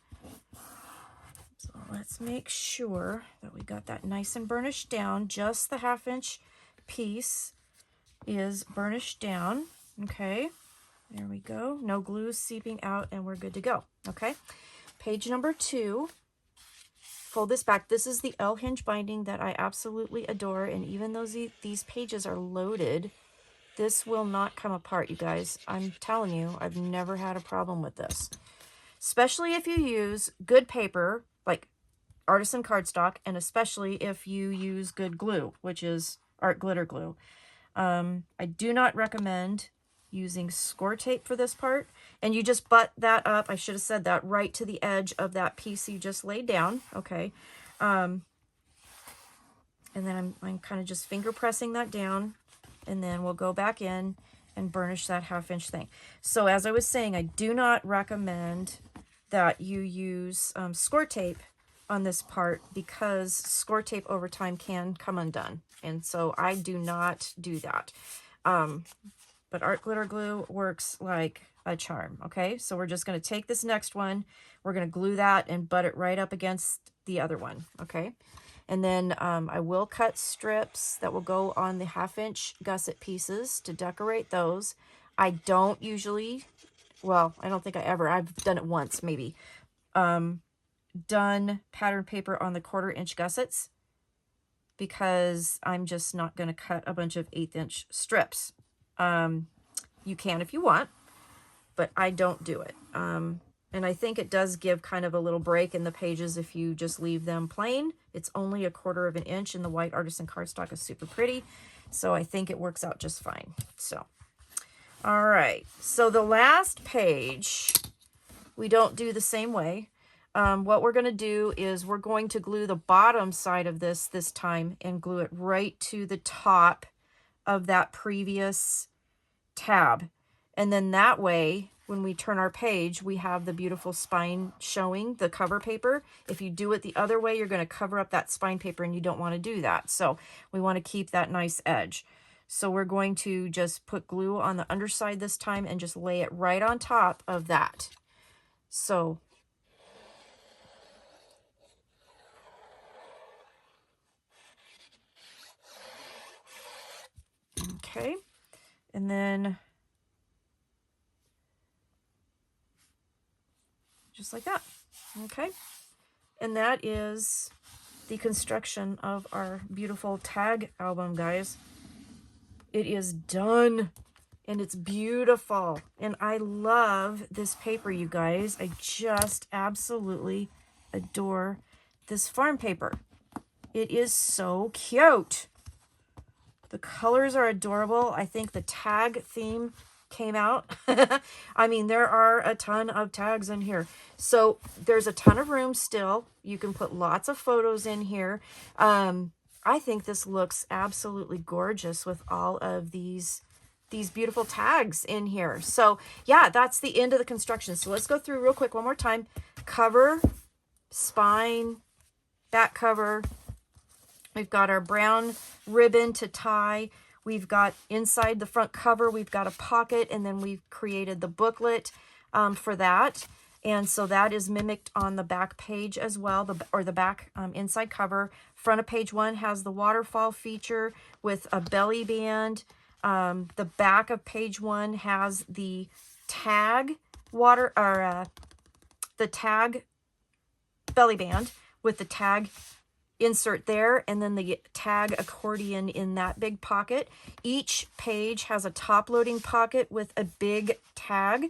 So let's make sure that we got that nice and burnished down. Just the 1/2 inch piece is burnished down. Okay, there we go. No glue seeping out and we're good to go. Okay, page number 2. Fold this back. This is the L hinge binding that I absolutely adore, and even though these pages are loaded, this will not come apart, you guys. I'm telling you, I've never had a problem with this. Especially if you use good paper, like Artisan cardstock, and especially if you use good glue, which is art glitter glue. I do not recommend using score tape for this part, and you just butt that up, I should have said that, right to the edge of that piece you just laid down, okay? And then I'm kind of just finger pressing that down, and then we'll go back in and burnish that 1/2 inch thing. So as I was saying, I do not recommend that you use score tape on this part because score tape over time can come undone, and so I do not do that. But art glitter glue works like a charm, okay? So we're just going to take this next one, we're going to glue that and butt it right up against the other one, okay? And then I will cut strips that will go on the 1/2 inch gusset pieces to decorate those. I don't usually, well, I don't think I've done it once maybe, done pattern paper on the 1/4 inch gussets because I'm just not going to cut a bunch of 1/8 inch strips. You can if you want, but I don't do it. And I think it does give kind of a little break in the pages if you just leave them plain. It's only 1/4 of an inch, and the white Artisan cardstock is super pretty, so I think it works out just fine. So, all right. So the last page, we don't do the same way. What we're going to do is we're going to glue the bottom side of this time and glue it right to the top of that previous tab. And then that way, when we turn our page, we have the beautiful spine showing the cover paper. If you do it the other way, you're going to cover up that spine paper, and you don't want to do that. So we want to keep that nice edge. So we're going to just put glue on the underside this time and just lay it right on top of that. So okay, and then just like that, okay? And that is the construction of our beautiful tag album, guys. It is done, and it's beautiful, and I love this paper, you guys. I just absolutely adore this farm paper. It is so cute. The colors are adorable. I think the tag theme came out. I mean, there are a ton of tags in here. So there's a ton of room still. You can put lots of photos in here. I think this looks absolutely gorgeous with all of these beautiful tags in here. So yeah, that's the end of the construction. So let's go through real quick one more time. Cover, spine, back cover. We've got our brown ribbon to tie. We've got inside the front cover, we've got a pocket, and then we've created the booklet for that. And so that is mimicked on the back page as well, or the back inside cover. Front of page 1 has the waterfall feature with a belly band. The back of page 1 has the tag the tag belly band with the tag insert there, and then the tag accordion in that big pocket. Each page has a top loading pocket with a big tag.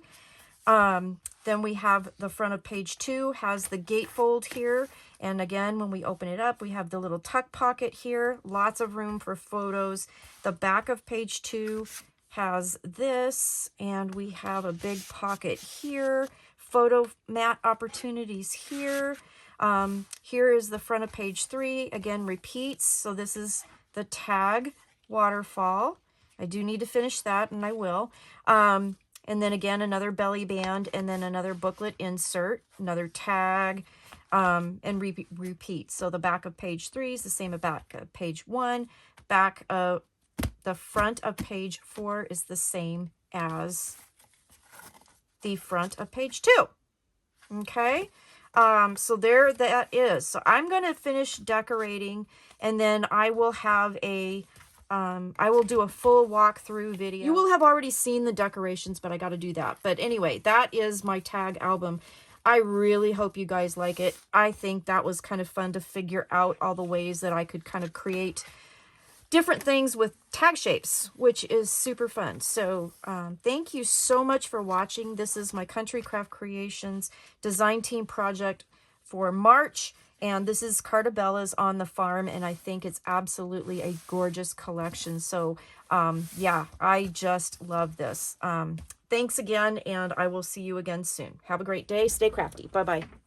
Then we have the front of page 2 has the gatefold here. And again, when we open it up, we have the little tuck pocket here. Lots of room for photos. The back of page 2 has this, and we have a big pocket here. Photo mat opportunities here. Here is the front of page 3. Again, repeats. So this is the tag waterfall. I do need to finish that, and I will. And then again, another belly band, and then another booklet insert, another tag, and repeat. So the back of page 3 is the same as back of page 1. Back of the front of page 4 is the same as the front of page 2. Okay. So there that is. So I'm going to finish decorating, and then I will have I will do a full walkthrough video. You will have already seen the decorations, but I got to do that. But anyway, that is my tag album. I really hope you guys like it. I think that was kind of fun to figure out all the ways that I could kind of create different things with tag shapes, which is super fun. So thank you so much for watching. This is my Country Craft Creations design team project for March. And this is Carta Bella's On the Farm, and I think it's absolutely a gorgeous collection. So, yeah, I just love this. Thanks again, and I will see you again soon. Have a great day. Stay crafty. Bye-bye.